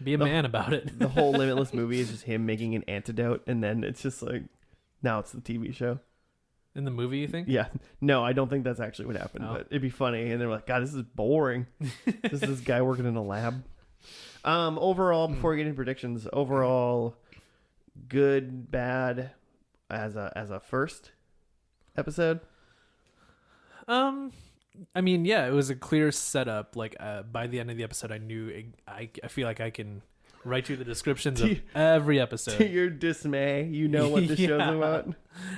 Be a the- man about it." the whole Limitless movie is just him making an antidote, and then it's just like, now it's the TV show. In the movie, you think? Yeah, no, I don't think that's actually what happened, Oh. but it'd be funny. And they're like, God, this is boring. This is this guy working in a lab. Overall, before we get into predictions, overall, good, bad, as a first episode. I mean, yeah, it was a clear setup. Like by the end of the episode, I knew I feel like I can write you the descriptions of every episode. To your dismay, you know what the show's Yeah. about.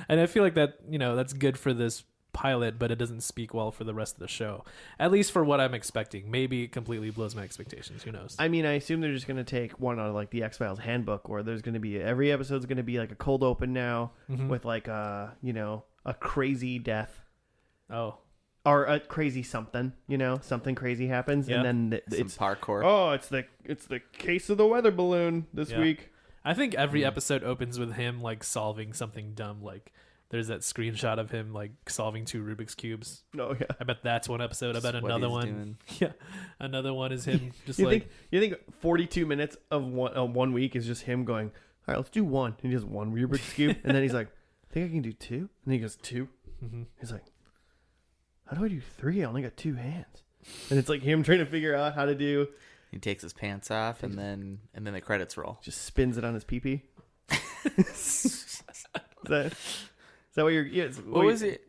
And I feel like that, that's good for this pilot, but it doesn't speak well for the rest of the show. At least for what I'm expecting. Maybe it completely blows my expectations. Who knows? I mean, I assume they're just going to take one out of like the X-Files handbook, where there's going to be every episode's going to be like a cold open now with like a crazy death. Oh. Or a crazy something, something crazy happens, and then it's parkour. Oh, it's the case of the weather balloon this week. I think every episode opens with him like solving something dumb. Like there's that screenshot of him like solving 2 Rubik's cubes. Oh yeah, I bet that's one episode. I bet That's another what he's one. doing. Yeah, another one is him just you like. think 42 minutes of one week is just him going, all right, let's do one. And he does 1 Rubik's cube, and then he's like, I think I can do 2, and then he goes 2. Mm-hmm. He's like, how do I do 3? I only got 2 hands. And it's like him trying to figure out how to do. He takes his pants off, and then the credits roll. Just spins it on his pee-pee. Is that what you're? Yeah, What was it?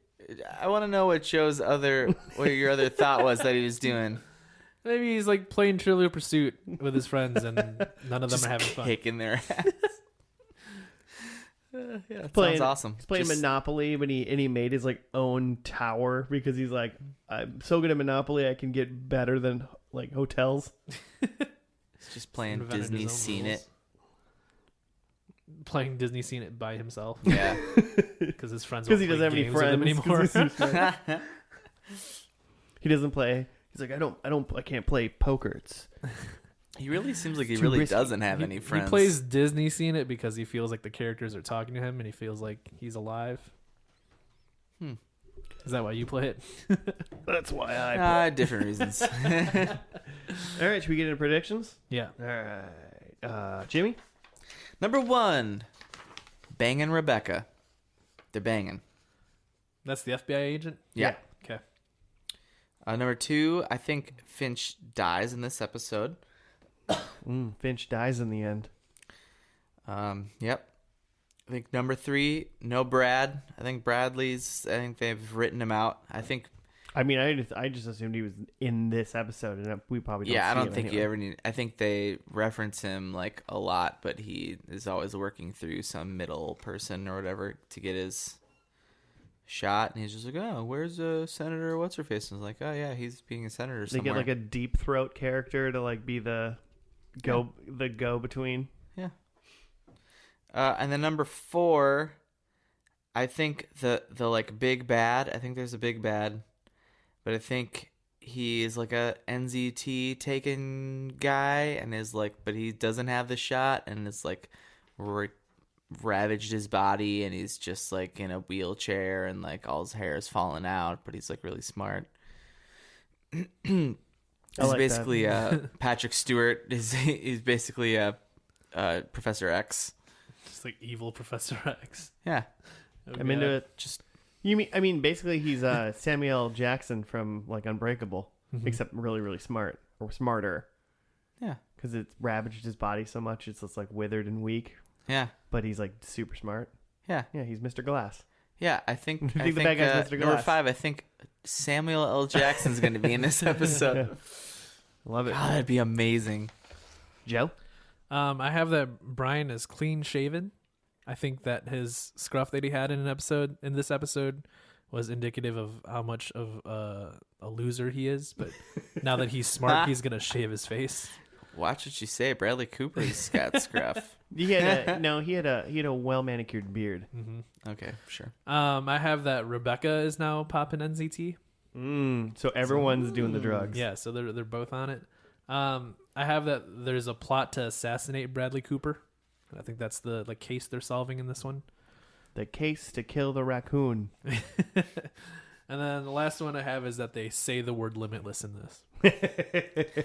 I want to know what what your other thought was that he was doing. Maybe he's like playing Trivial Pursuit with his friends, and none of them Just are having fun. kicking their ass. Yeah, that playing, sounds awesome. He's playing Monopoly, and he made his like own tower because he's like, I'm so good at Monopoly, I can get better than like hotels. He's just playing Invented Disney his own Scene rules. It. Playing Disney Scene It by himself Yeah. because his friends Because won't he doesn't have play any games with him friends. anymore. 'Cause he's too smart. He doesn't play. He's like, I can't play poker. It's He really seems like he Too really risky. doesn't have any friends. He plays Disney Scene It because he feels like the characters are talking to him and he feels like he's alive. Is that why you play it? that's why I play. Different reasons. All right, should we get into predictions? Yeah. All right, Jimmy. Number 1, banging Rebecca. They're banging. That's the FBI agent? Yeah. Okay. Number 2, I think Finch dies in this episode. Finch dies in the end. Yep. I think number 3, no Brad. I think they've written him out. I mean, I just assumed he was in this episode, and we probably don't. I see don't him think anyway. you ever need. I think they reference him like a lot, but he is always working through some middle person or whatever to get his shot, and he's just like, "Oh, where's Senator What's her face?" And I was like, "Oh yeah, he's being a senator They somewhere." get like a deep throat character to like be the go between. Yeah. And then number 4, I think the like big bad. I think there's a big bad, but I think he is like a NZT taken guy, and is like, but he doesn't have the shot, and it's like ravaged his body, and he's just like in a wheelchair, and like all his hair is falling out, but he's like really smart. He's like basically Patrick Stewart. He's basically Professor X. Just like evil Professor X. Yeah. Oh, I'm God. into it. I mean, basically he's Samuel Jackson from like Unbreakable, except really, really smart or smarter. Yeah. Because it's ravaged his body so much, it's just like withered and weak. Yeah. But he's like super smart. Yeah. Yeah, he's Mr. Glass. Yeah, I think I think the bad guy's Mr. number Glass. 5, I think Samuel L. Jackson's going to be in this episode. Love it. God, that'd be amazing. Joe? I have that Brian is clean shaven. I think that his scruff that he had in this episode was indicative of how much of a loser he is. But now that he's smart, he's gonna shave his face. Watch what you say. Bradley Cooper's got scruff. He had a well manicured beard. Okay, sure. I have that Rebecca is now popping NZT. So everyone's doing the drugs. Yeah, so they're both on it. I have that there's a plot to assassinate Bradley Cooper. I think that's the case they're solving in this one. The case to kill the raccoon. And then the last one I have is that they say the word limitless in this.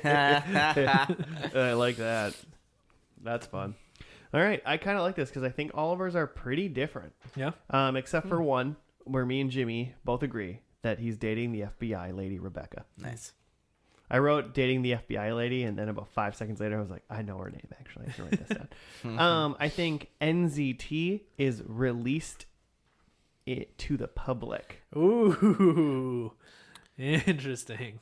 I like that. That's fun. All right, I kind of like this because I think all of ours are pretty different. Yeah. Except for one where me and Jimmy both agree that he's dating the FBI lady Rebecca. Nice. I wrote dating the FBI lady, and then about 5 seconds later, I was like, I know her name, actually. I can write this down. I think NZT is released to the public. Ooh, interesting.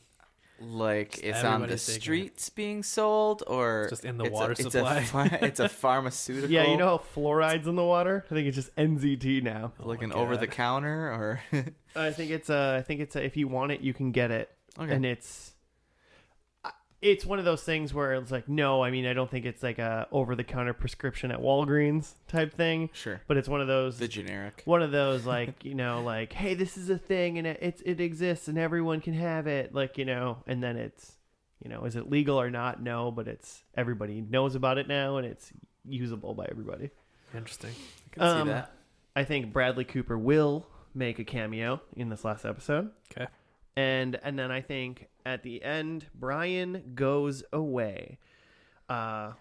Like Just it's on the everybody's taking it. streets being sold, or It's just in the it's water supply. It's a pharmaceutical. Yeah, you know how fluoride's in the water? I think it's just NZT now. like Oh an my over the God. counter, or I think it's if you want it, you can get it. okay. And it's one of those things where it's like, no, I mean, I don't think it's like a over-the-counter prescription at Walgreens type thing, Sure. but it's one of those, The generic. like, like, hey, this is a thing and it exists and everyone can have it, like, and then it's, is it legal or not? No, but everybody knows about it now and it's usable by everybody. Interesting. I can see that. I think Bradley Cooper will make a cameo in this last episode. Okay. And then I think at the end, Brian goes away. I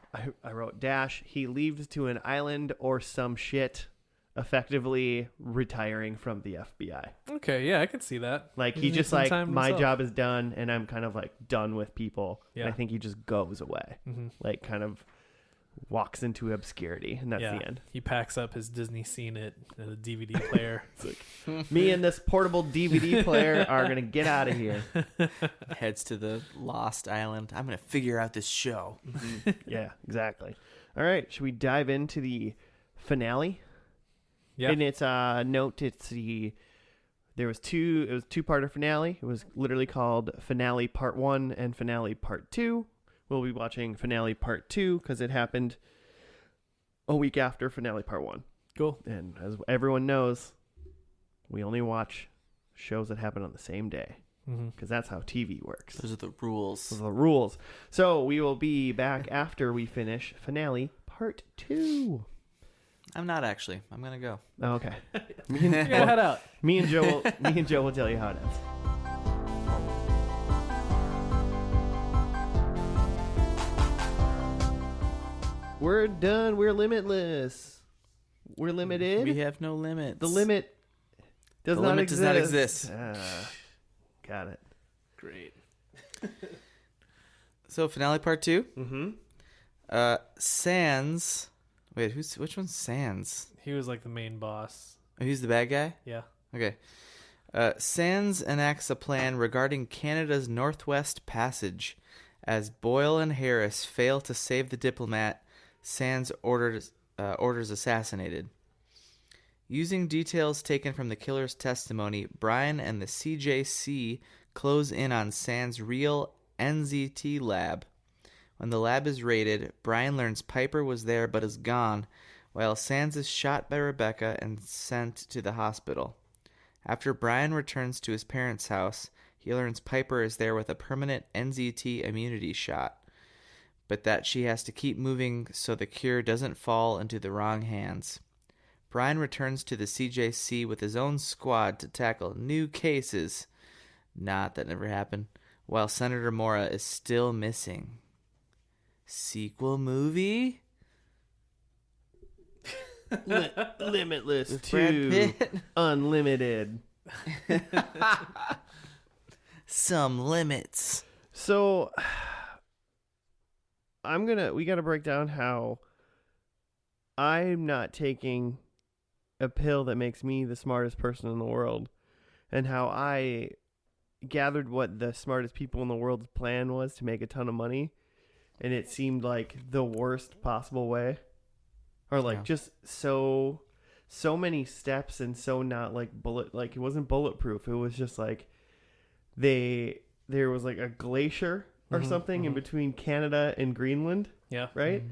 wrote dash. He leaves to an island or some shit, effectively retiring from the FBI. Okay, yeah, I can see that. Like He he needs just some like, time to my himself. job is done and I'm kind of like done with people. Yeah. And I think he just goes away, Mm-hmm. like kind of walks into obscurity, and that's Yeah. the end. He packs up his Disney Scene It and a DVD player. Me and this portable DVD player are gonna get out of here. Heads to the Lost Island. I'm gonna figure out this show. Yeah, exactly. All right, should we dive into the finale? Yeah. In its note, it was two-parter finale. It was literally called Finale Part 1 and Finale Part 2. We'll be watching Finale Part 2 because it happened a week after Finale Part 1. Cool. And as everyone knows, we only watch shows that happen on the same day Mm-hmm. because that's how TV works. Those are the rules. Those are the rules. So we will be back after we finish Finale Part 2. I'm not actually. I'm gonna go. Oh, okay. You gotta head out. Me and Joe will tell you how it ends. We're done. We're limitless. We're limited. We have no limits. The limit does The not limit exist. does not exist. Got it. Great. So finale part 2. Mm-hmm. Sans. Wait, which one's Sans? He was like the main boss. Oh, he's the bad guy? Yeah. Okay. Sans enacts a plan regarding Canada's Northwest Passage. As Boyle and Harris fail to save the diplomat, Sans orders assassinated. Using details taken from the killer's testimony, Brian and the CJC close in on Sans' real NZT lab. When the lab is raided, Brian learns Piper was there but is gone, while Sans is shot by Rebecca and sent to the hospital. After Brian returns to his parents' house, he learns Piper is there with a permanent NZT immunity shot, but that she has to keep moving so the cure doesn't fall into the wrong hands. Brian returns to the CJC with his own squad to tackle new cases. Not that never happened. While Senator Mora is still missing. Sequel movie? Limitless With Brad 2. Pitt? Unlimited. Some limits. So we got to break down how I'm not taking a pill that makes me the smartest person in the world, and how I gathered what the smartest people in the world's plan was to make a ton of money, and it seemed like the worst possible way, or like Yeah. just so many steps and so not like it wasn't bulletproof. It was just like there was like a glacier or Mhm, something in mhm. between Canada and Greenland, Yeah. right?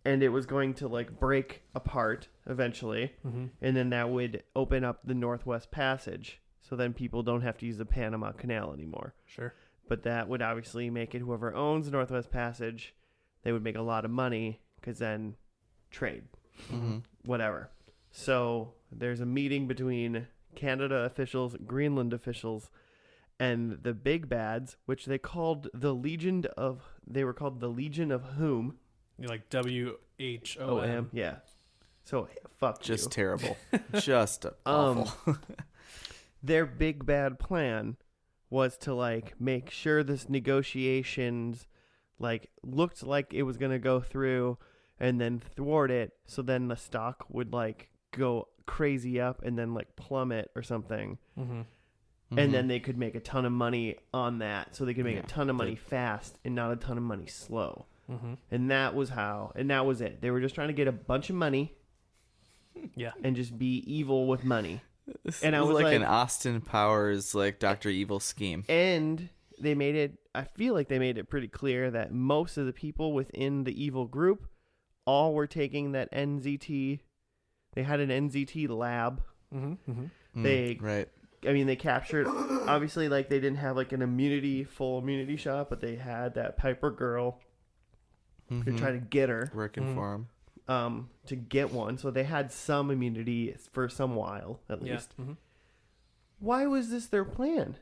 And it was going to like break apart eventually, Mm-hmm. and then that would open up the Northwest Passage, so then people don't have to use the Panama Canal anymore. Sure. But that would obviously make it whoever owns the Northwest Passage, they would make a lot of money because then trade, Mm-hmm. whatever. So there's a meeting between Canada officials, Greenland officials, and the big bads, which they were called the Legion of Whom? Like WHOM. O-M, yeah. So fuck Just you. terrible. Just awful. Their big bad plan was to like make sure this negotiations like looked like it was going to go through and then thwart it, so then the stock would like go crazy up and then like plummet or something. Mm-hmm. and then they could make a ton of money on that. So they could make Yeah. a ton of money fast and not a ton of money slow. Mm-hmm. And that was it. They were just trying to get a bunch of money Yeah. and just be evil with money. And I it was was like an like- Austin Powers, like Dr. Evil scheme. And they made it, I feel like they made it pretty clear that most of the people within the evil group all were taking that NZT. They had an NZT lab. Mm-hmm. Mm-hmm. Right. They captured, obviously, like, they didn't have, like, full immunity shot, but they had that Piper girl to try to get her, Working for him. to get one. So they had some immunity for some while, at Yeah. least. Mm-hmm. Why was this their plan?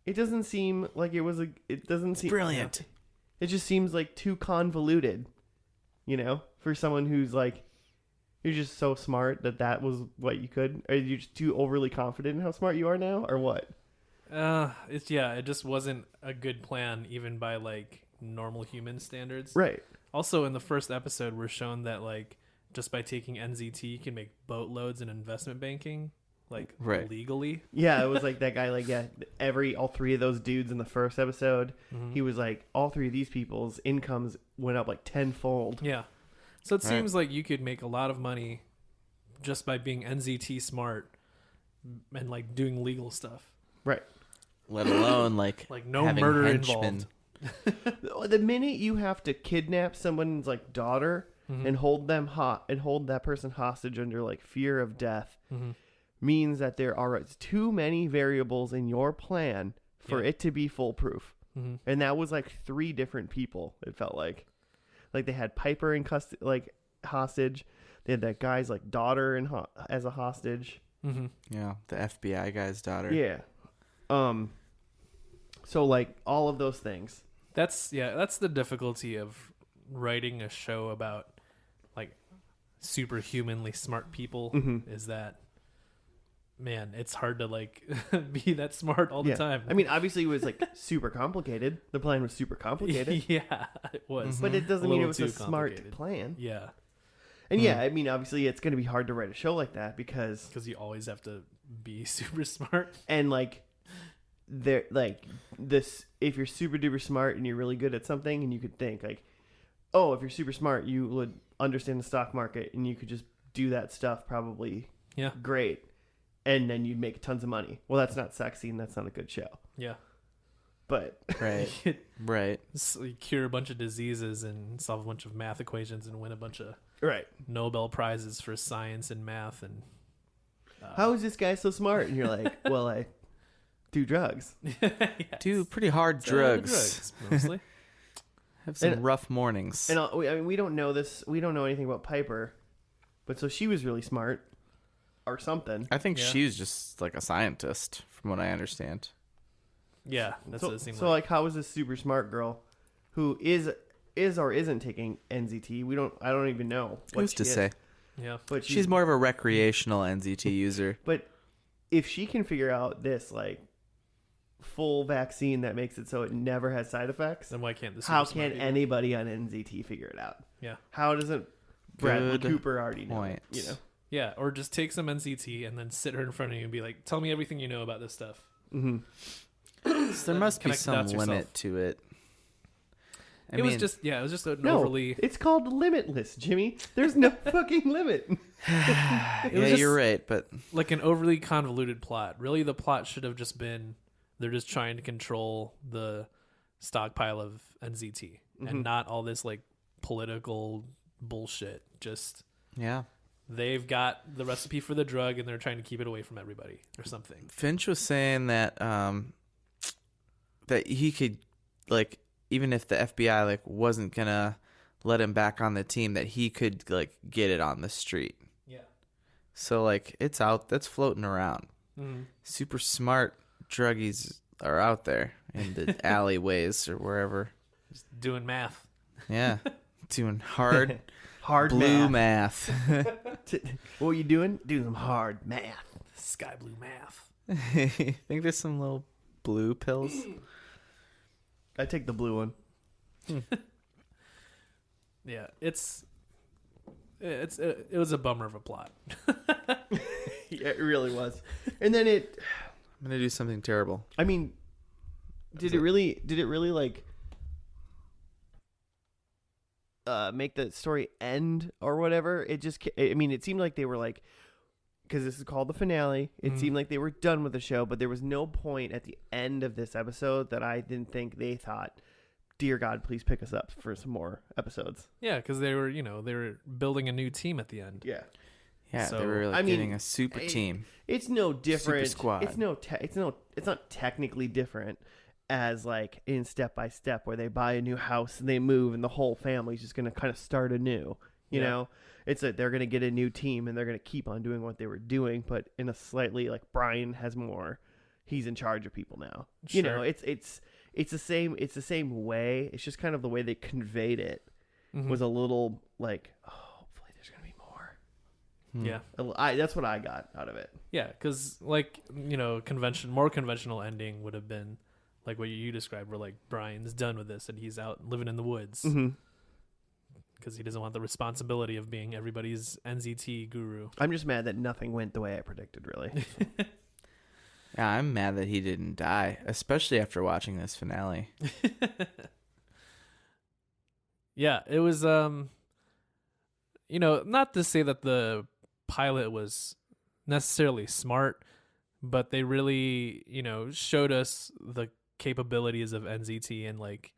It doesn't seem like it was it doesn't seem Brilliant. It just seems like too convoluted, for someone who's like, you're just so smart that was what you could. Are you just too overly confident in how smart you are now, or what? It just wasn't a good plan, even by like normal human standards. Right. Also, in the first episode, we're shown that like just by taking NZT, you can make boatloads in investment banking, like Right. legally. Yeah, it was like that guy. Like, all three of those dudes in the first episode, he was like, all three of these people's incomes went up like tenfold. Yeah. So it Right. seems like you could make a lot of money just by being NZT smart and like doing legal stuff. Right. Let alone like no having murder henchmen. involved. The minute you have to kidnap someone's like daughter Mm-hmm. and hold that person hostage under like fear of death Mm-hmm. means that there are too many variables in your plan for Yeah. it to be foolproof. Mm-hmm. And that was like 3 different people. It felt like they had Piper in custody, like hostage. They had that guy's like daughter as a hostage. Mm-hmm. Yeah, the FBI guy's daughter. Yeah. So like all of those things. That's the difficulty of writing a show about like superhumanly smart people is that, man, it's hard to like be that smart all the time. I mean, obviously it was like super complicated. The plan was super complicated. Yeah, it was. But it doesn't A mean it little was too a smart complicated. plan. Yeah, And yeah, I mean, obviously it's going to be hard to write a show like that because you always have to be super smart. and like there like this if you're super duper smart and you're really good at something and you could think like, oh, if you're super smart, you would understand the stock market and you could just do that stuff probably Yeah, great. And then you'd make tons of money. Well, that's not sexy and that's not a good show. yeah. But Right. Right. So you cure a bunch of diseases and solve a bunch of math equations and win a bunch of right. Nobel prizes for science and math and How is this guy so smart? And you're like, well, I do drugs. Do pretty hard drugs. mostly. Have some And- rough mornings. And we don't know this. We don't know anything about Piper, but so she was really smart, or something. I think Yeah. she's just like a scientist, from what I understand. Yeah, that's what it seems So like, how is this super smart girl, who is or isn't taking NZT? I don't even know. What Who's she to is. say? Yeah. But She's more of a recreational NZT user. But if she can figure out this like full vaccine that makes it so it never has side effects, Then why can't this? how can anybody on NZT figure it out? Yeah. How doesn't Bradley Good Cooper already know? point. You know. Yeah, or just take some NCT and then sit her in front of you and be like, "Tell me everything you know about this stuff." Mm-hmm. So there must be Connect the some dots yourself. limit to it. It was just an No, overly. it's called Limitless, Jimmy. There's no fucking limit. yeah, just- you're right, but Like an overly convoluted plot. Really, the plot should have just been they're just trying to control the stockpile of NZT and not all this like political bullshit. Just yeah. they've got the recipe for the drug and they're trying to keep it away from everybody or something. Finch was saying that that he could, like, even if the FBI like wasn't gonna let him back on the team, that he could like get it on the street. Yeah. So like it's out, that's floating around. Mm-hmm. Super smart druggies are out there in the alleyways or wherever. Just doing math. Yeah, doing hard math. blue math. What are you doing? Doing some hard math. Sky blue math. Think there's some little blue pills? I take the blue one. Yeah, it was a bummer of a plot. Yeah, it really was. And then I'm gonna do something terrible. I mean, did it really like make the story end or whatever? It just, I mean, it seemed like they were like, because this is called the finale, it seemed like they were done with the show, but there was no point at the end of this episode that I didn't think they thought, dear God, please pick us up for some more episodes. Yeah, because they were building a new team at the end. Yeah. Yeah, So, they were like getting a super team. It's no different. Super squad. It's not technically different as like in Step by Step, where they buy a new house and they move and the whole family's just going to kind of start anew. You know, it's like they're going to get a new team and they're going to keep on doing what they were doing, but in a slightly like Brian has more. He's in charge of people now. Sure. You know, it's the same. It's the same way. It's just kind of the way they conveyed it was a little like, oh, hopefully there's going to be more. Yeah. That's what I got out of it. Yeah, because like more conventional ending would have been like what you described, where like Brian's done with this and he's out living in the woods because he doesn't want the responsibility of being everybody's NZT guru. I'm just mad that nothing went the way I predicted. Really. Yeah, I'm mad that he didn't die, especially after watching this finale. Yeah, it was not to say that the pilot was necessarily smart, but they really, showed us the capabilities of NZT, and like,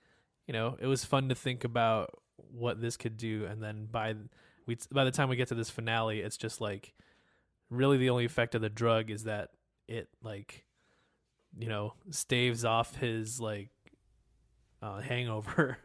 it was fun to think about what this could do. And then by the time we get to this finale, it's just like really the only effect of the drug is that it like, staves off his like hangover.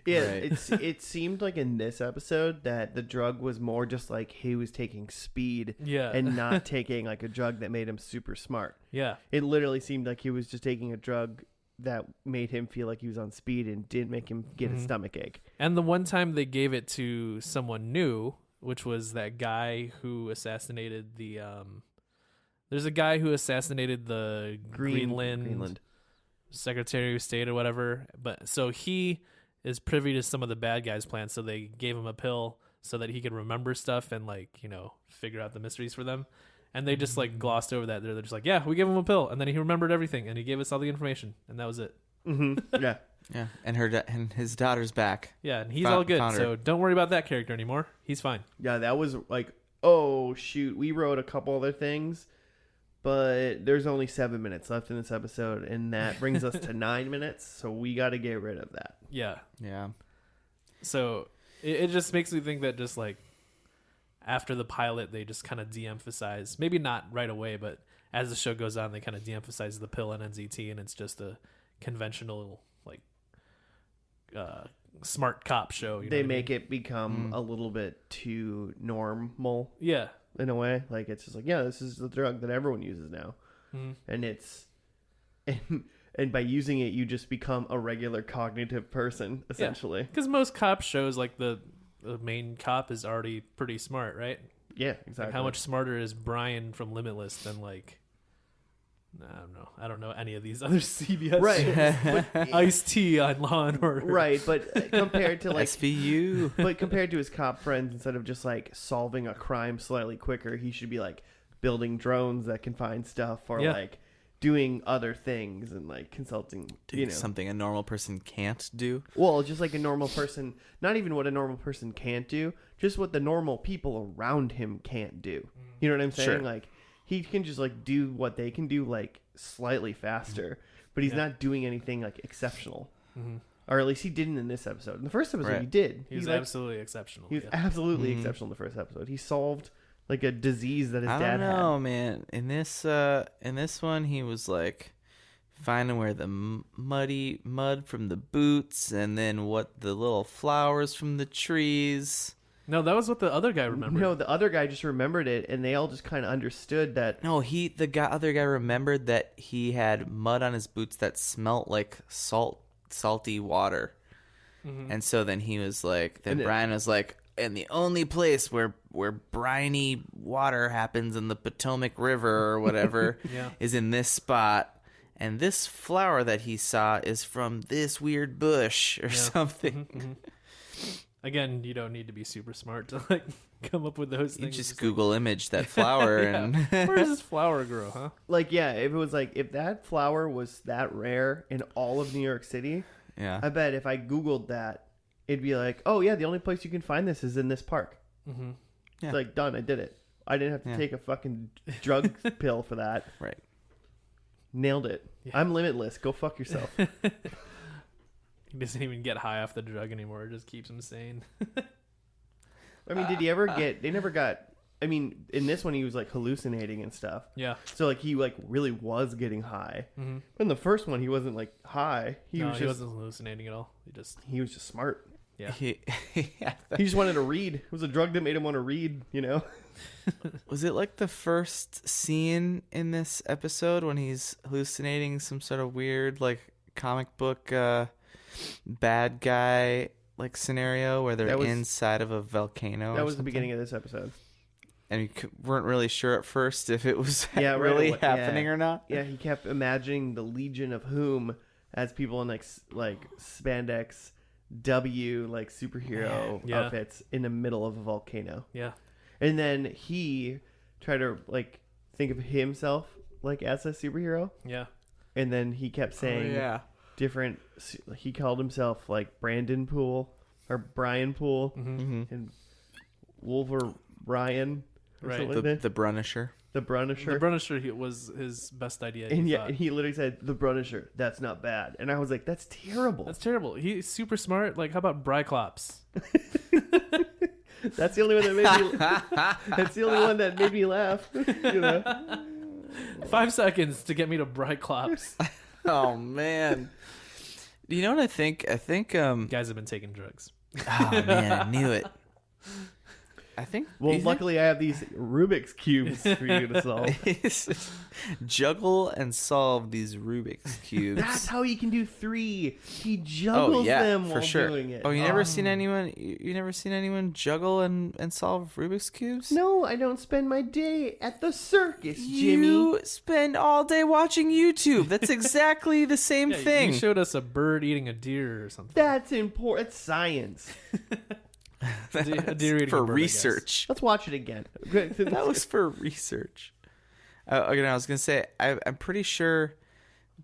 Yeah, Right. it seemed like in this episode that the drug was more just like he was taking speed and not taking like a drug that made him super smart. Yeah. It literally seemed like he was just taking a drug that made him feel like he was on speed and didn't make him get a stomach ache. And the one time they gave it to someone new, which was that guy who assassinated the there's a guy who assassinated the Greenland Secretary of State or whatever, but so he is privy to some of the bad guys' plans, so they gave him a pill so that he could remember stuff and like, figure out the mysteries for them. And they just like glossed over that. They're just like, yeah, we gave him a pill, and then he remembered everything, and he gave us all the information, and that was it. Yeah. Yeah, and and his daughter's back. Yeah, and he's all good, found her. so don't worry about that character anymore. He's fine. Yeah, that was like, oh shoot, we wrote a couple other things, but there's only 7 minutes left in this episode, and that brings us to 9 minutes, so we got to get rid of that. Yeah. Yeah. So it just makes me think that just like after the pilot, they just kind of de-emphasize, maybe not right away, but as the show goes on, they kind of de-emphasize the pill and NZT, and it's just a conventional like smart cop show. They make it become a little bit too normal. Yeah. In a way, like it's just like, yeah, this is the drug that everyone uses now, and it's and by using it, you just become a regular cognitive person essentially. Because most cop shows, like the main cop is already pretty smart, right? Yeah, exactly. Like how much smarter is Brian from Limitless than like I don't know any of these other CBS right? shows. Ice-T on Law and Order, right? But compared to like SVU, but compared to his cop friends, instead of just like solving a crime slightly quicker, he should be like building drones that can find stuff, or like doing other things and like consulting. doing something a normal person can't do. Well, just like a normal person, not even what a normal person can't do, just what the normal people around him can't do. You know what I'm saying? Sure. Like he can just like do what they can do like slightly faster, but he's not doing anything like exceptional. Or at least he didn't in this episode. In the first episode, he did. He was like, absolutely exceptional. He was absolutely exceptional in the first episode. He solved like a disease that his dad had. I don't know, man. In this one, he was like finding where the mud from the boots, and then what the little flowers from the trees. No, that was what the other guy remembered. No, the other guy just remembered it, and they all just kind of understood that. No, other guy remembered that he had mud on his boots that smelt like salty water, and so then he was like, Brian was like, and the only place where briny water happens in the Potomac River or whatever is in this spot, and this flower that he saw is from this weird bush or something. Again, you don't need to be super smart to like come up with those You things. just It's Google image that flower and like, where does this flower grow, huh? Like, yeah, if it was like, if that flower was that rare in all of New York City, yeah. I bet if I Googled that, it'd be like, oh, yeah, the only place you can find this is in this park. Mm-hmm. Yeah. It's like, done. I did it. I didn't have to Yeah. take a fucking drug pill for that. Right. Nailed it. Yeah. I'm limitless. Go fuck yourself. He doesn't even get high off the drug anymore. It just keeps him sane. I mean, did he ever get, they never got, I mean, in this one he was like hallucinating and stuff. Yeah. So like he like really was getting high. Mm-hmm. But in the first one he wasn't like high. He He wasn't hallucinating at all. he was just smart. Yeah. Yeah. He just wanted to read. It was a drug that made him want to read, you know? Was it like the first scene in this episode when he's hallucinating some sort of weird like comic book bad guy like scenario where they're inside of a volcano? That was the beginning of this episode. And you weren't really sure at first if it was Yeah, really right, happening or not. Yeah, he kept imagining the Legion of Whom as people in like spandex W like superhero Yeah. outfits in the middle of a volcano. Yeah. And then he tried to like think of himself like as a superhero. Yeah. And then he kept saying different. He called himself like Brandon Poole or Brian Poole Mm-hmm. and Wolver Ryan or Right. something like that. The Brunisher. The Brunisher. The Brunisher was his best idea. And he yeah, thought. and he literally said the Brunisher. That's not bad. And I was like, that's terrible. That's terrible. He's super smart. Like, how about Bryclops? That's the only one that made me. That's the only one that made me laugh. You know. 5 seconds to get me to Bryclops. Oh man. You know what I think? I think Guys have been taking drugs. oh man, I knew it. I think Well, luckily I have these Rubik's cubes for you to solve. juggle and solve these Rubik's cubes. That's how he can do 3. He juggles them while doing it. Oh, you never seen anyone? You never seen anyone juggle and solve Rubik's cubes? No, I don't spend my day at the circus, Jimmy. You spend all day watching YouTube. That's exactly the same Yeah, thing. You showed us a bird eating a deer or something. That's important. It's science. A deer eating for a bird, I guess. research. Let's watch it again. That was for research. Okay, I was gonna say I'm pretty sure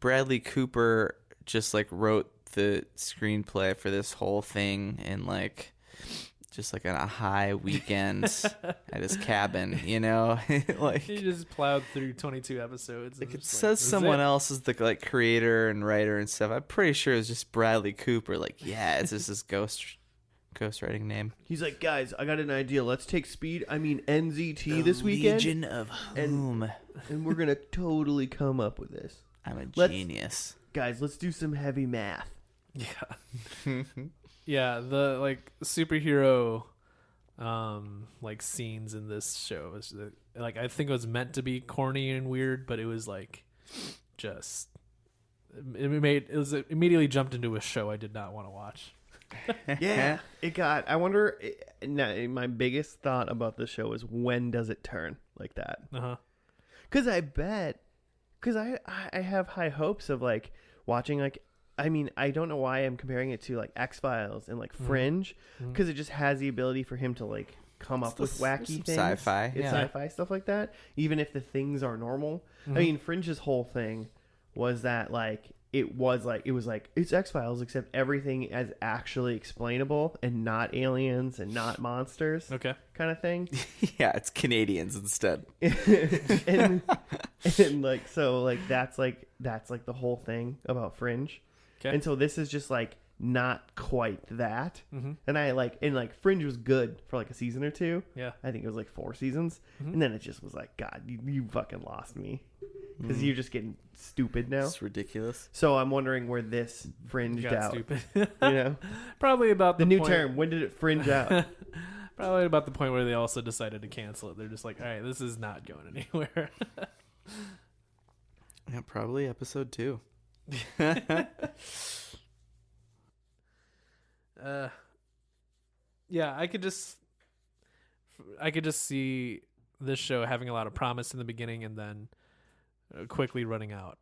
Bradley Cooper just like wrote the screenplay for this whole thing and like just like on a high weekend at his cabin, you know, like He just plowed through 22 episodes. like and it just says this is someone it. else is the like creator and writer and stuff. I'm pretty sure it's just Bradley Cooper. Like, yeah, it's just his ghostwriting name. He's like, guys, I got an idea. Let's take NZT this weekend, Legion of Whom. and we're gonna totally come up with this. I'm a Let's- genius. Guys, let's do some heavy math. Yeah. Yeah, the like superhero like scenes in this show is like I think it was meant to be corny and weird, but it was like just it immediately jumped into a show I did not want to watch. Yeah, it got. I wonder. My biggest thought about this show is when does it turn like that? Uh-huh. Because I have high hopes of like watching like. I mean, I don't know why I'm comparing it to like X-Files and like Fringe, because it just has the ability for him to like come up with wacky things, sci-fi, it's yeah. sci-fi stuff like that. Even if the things are normal. I mean, Fringe's whole thing was that like it was like it's X-Files except everything is actually explainable and not aliens and not monsters, Okay. kind of thing. Yeah, it's Canadians instead. and like so like that's the whole thing about Fringe. Okay. And so this is just like not quite that. Mm-hmm. And Fringe was good for like a season or two. Yeah. I think it was like 4 seasons. And then it just was like, God, you fucking lost me. Because you're just getting stupid now. It's ridiculous. So I'm wondering where this fringed Got out. stupid. You know? Probably about The the new point, term. When did it fringe out? Probably about the point where they also decided to cancel it. They're just like, all right, this is not going anywhere. Yeah, probably episode 2. Yeah, I could just see this show having a lot of promise in the beginning and then quickly running out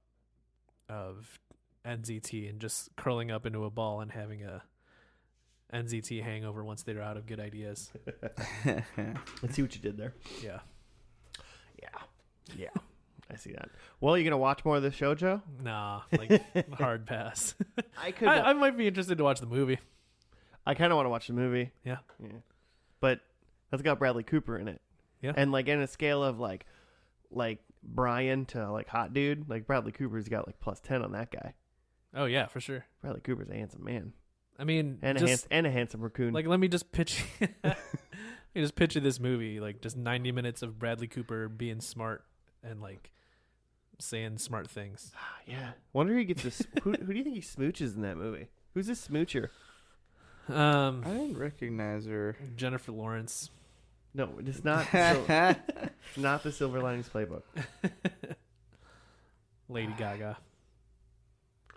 of NZT and just curling up into a ball and having NZT hangover once they're out of good ideas. Let's see what you did there. Yeah. Yeah. I see that. Well, you gonna watch more of this show, Joe? Nah, like hard pass. I could. I might be interested to watch the movie. I kind of want to watch the movie. Yeah. But that's got Bradley Cooper in it. Yeah. And like in a scale of like Brian to like hot dude, like Bradley Cooper's got like plus 10 on that guy. Oh yeah, for sure. Bradley Cooper's a handsome man. I mean, And a handsome raccoon. like, let me just pitch. You just picture this movie, like just 90 minutes of Bradley Cooper being smart and like saying smart things. Yeah. Wonder who he gets this. who do you think he smooches in that movie? Who's this smoocher? I didn't recognize her. Jennifer Lawrence. No, it's not. It's not the Silver Linings Playbook. Lady Gaga.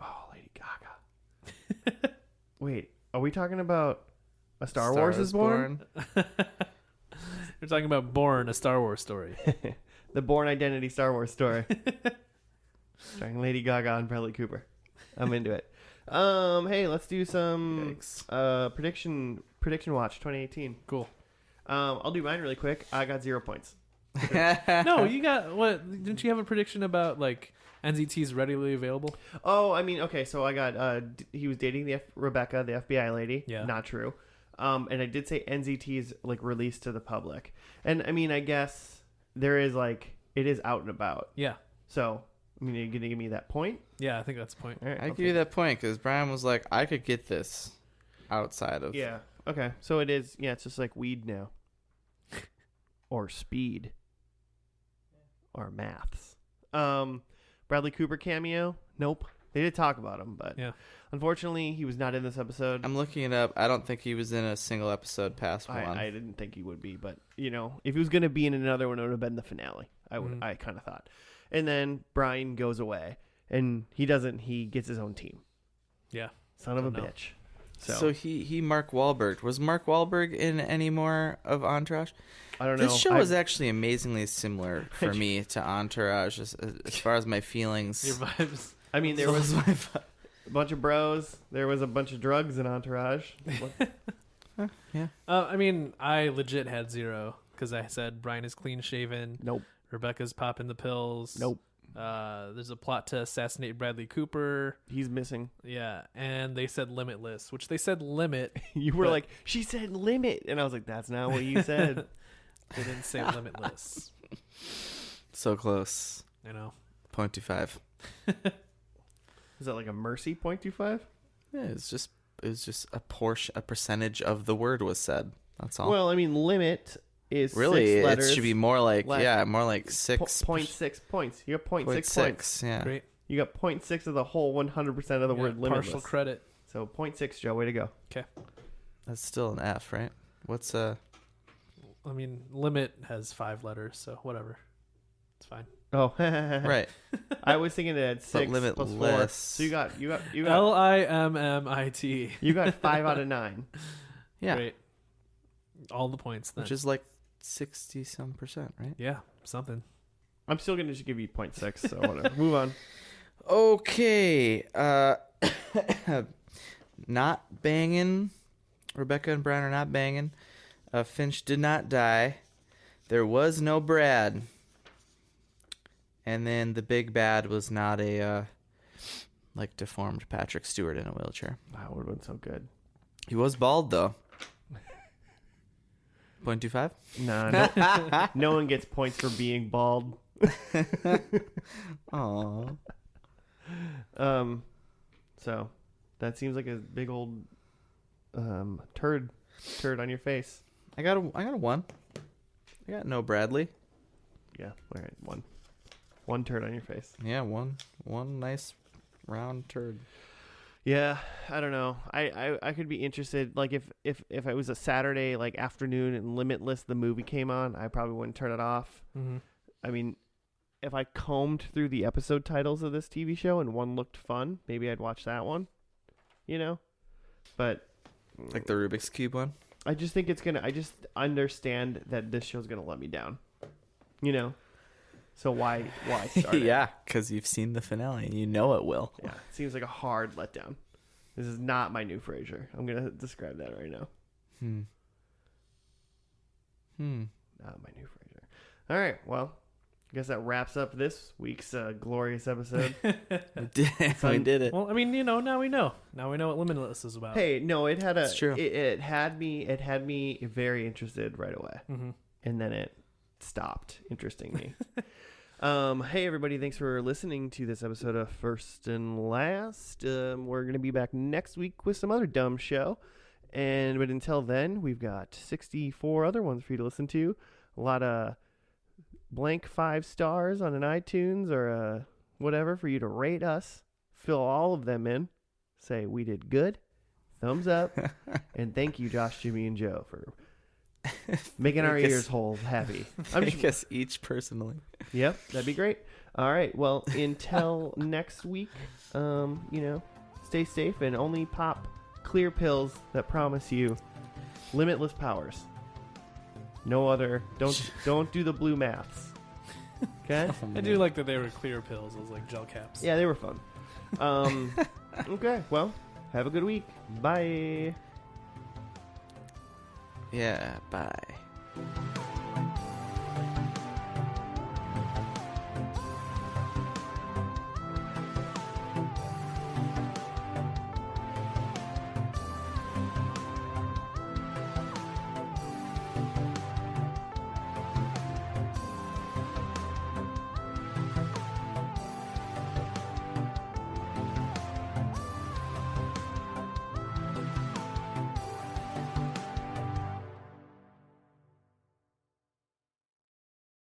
Oh, Lady Gaga. Wait, are we talking about A Star Wars is Born? We're talking about Born, a Star Wars story. The Born Identity Star Wars story. Starring Lady Gaga and Bradley Cooper. I'm into it. Hey, let's do some prediction watch 2018. Cool. I'll do mine really quick. I got 0 points. No, you got what? Didn't you have a prediction about like NZT's readily available? Oh, I mean, okay, so I got he was dating Rebecca, the FBI lady. Yeah. Not true. And I did say NZT is like released to the public. And I mean, I guess there is like it is out and about. Yeah. So, I mean, are you going to give me that point? Yeah, I think that's the point. All right, I give you that point because Brian was like, I could get this outside of. Yeah. Okay. So it is. Yeah, it's just like weed now. Or speed. Or maths. Bradley Cooper cameo? Nope. They did talk about him, but Yeah. unfortunately, he was not in this episode. I'm looking it up. I don't think he was in a single episode past one. I didn't think he would be, but you know, if he was going to be in another one, it would have been the finale. I kind of thought. And then Brian goes away, and he doesn't. He gets his own team. Yeah. Son of a Don't know. bitch. So he Mark Wahlberg. Was Mark Wahlberg in any more of Entourage? I don't know. This show is actually amazingly similar for me to Entourage as far as my feelings. Your vibes. I mean, there So was my a bunch of bros. There was a bunch of drugs in Entourage. yeah. I mean, I legit had 0 because I said Brian is clean shaven. Nope. Rebecca's popping the pills. Nope. There's a plot to assassinate Bradley Cooper. He's missing. Yeah, and they said limitless, which they said limit. You were But- like, she said limit, and I was like, that's not what you said. They didn't say limitless. So close. I know. 0.25. Is that like a mercy 0.25? Yeah, it was just a percentage of the word was said. That's all. Well, I mean, limit is really, 6 it letters. should be more like less. more like 6. 0.6 points. You got 0.6 points. 0.6, yeah. Great. You got 0.6 of the whole 100% of the Yeah, word limitless. partial credit. So 0.6, Joe. Way to go. That's still an F, right? What's I mean, limit has 5 letters, so whatever. It's fine. Oh, right? I was thinking it had 6 plus 4. limitless. So you got LIMMIT. you got 5 out of 9. Yeah, Great. All the points then. which is like 60-some%, right? Yeah, something. I'm still gonna just give you 0.6. So whatever. Move on. Okay, not banging. Rebecca and Brian are not banging. Finch did not die. There was no Brad. And then the big bad was not a like deformed Patrick Stewart in a wheelchair. That would have been so good. He was bald though. 0.25? Nah, no one gets points for being bald. Aww. So that seems like a big old turd on your face. I got a 1. I got no Bradley. Yeah, all right, one turd on your face. Yeah, one nice round turd. Yeah, I don't know. I could be interested. Like if it was a Saturday like afternoon and Limitless the movie came on, I probably wouldn't turn it off. Mm-hmm. I mean, if I combed through the episode titles of this TV show and one looked fun, maybe I'd watch that one. You know, but Like the Rubik's Cube one? I just think it's gonna. I just understand that this show's gonna let me down. You know, so why start it? Yeah, because you've seen the finale and you know it will. Yeah, it seems like a hard letdown. This is not my new Frasier. I'm gonna describe that right now. Not my new Frasier. All right. Well, I guess that wraps up this week's glorious episode. We did it. Well, I mean, now we know. Now we know what Limitless is about. Hey, no, it had It's true. It had me very interested right away, and then it stopped interesting me. Hey everybody, thanks for listening to this episode of First and Last. We're gonna be back next week with some other dumb show, but until then, we've got 64 other ones for you to listen to. A lot of blank 5 stars on an iTunes or whatever for you to rate us. Fill all of them in. Say we did good. Thumbs up. And thank you, Josh, Jimmy, and Joe, for making our ears holes happy. I guess each personally. Yep, that'd be great. All right. Well, until next week, stay safe and only pop clear pills that promise you limitless powers. No other. Don't do the blue maths. Okay. I do like that they were clear pills. It was like gel caps. Yeah, they were fun. Okay. Well, have a good week. Bye. Yeah, bye.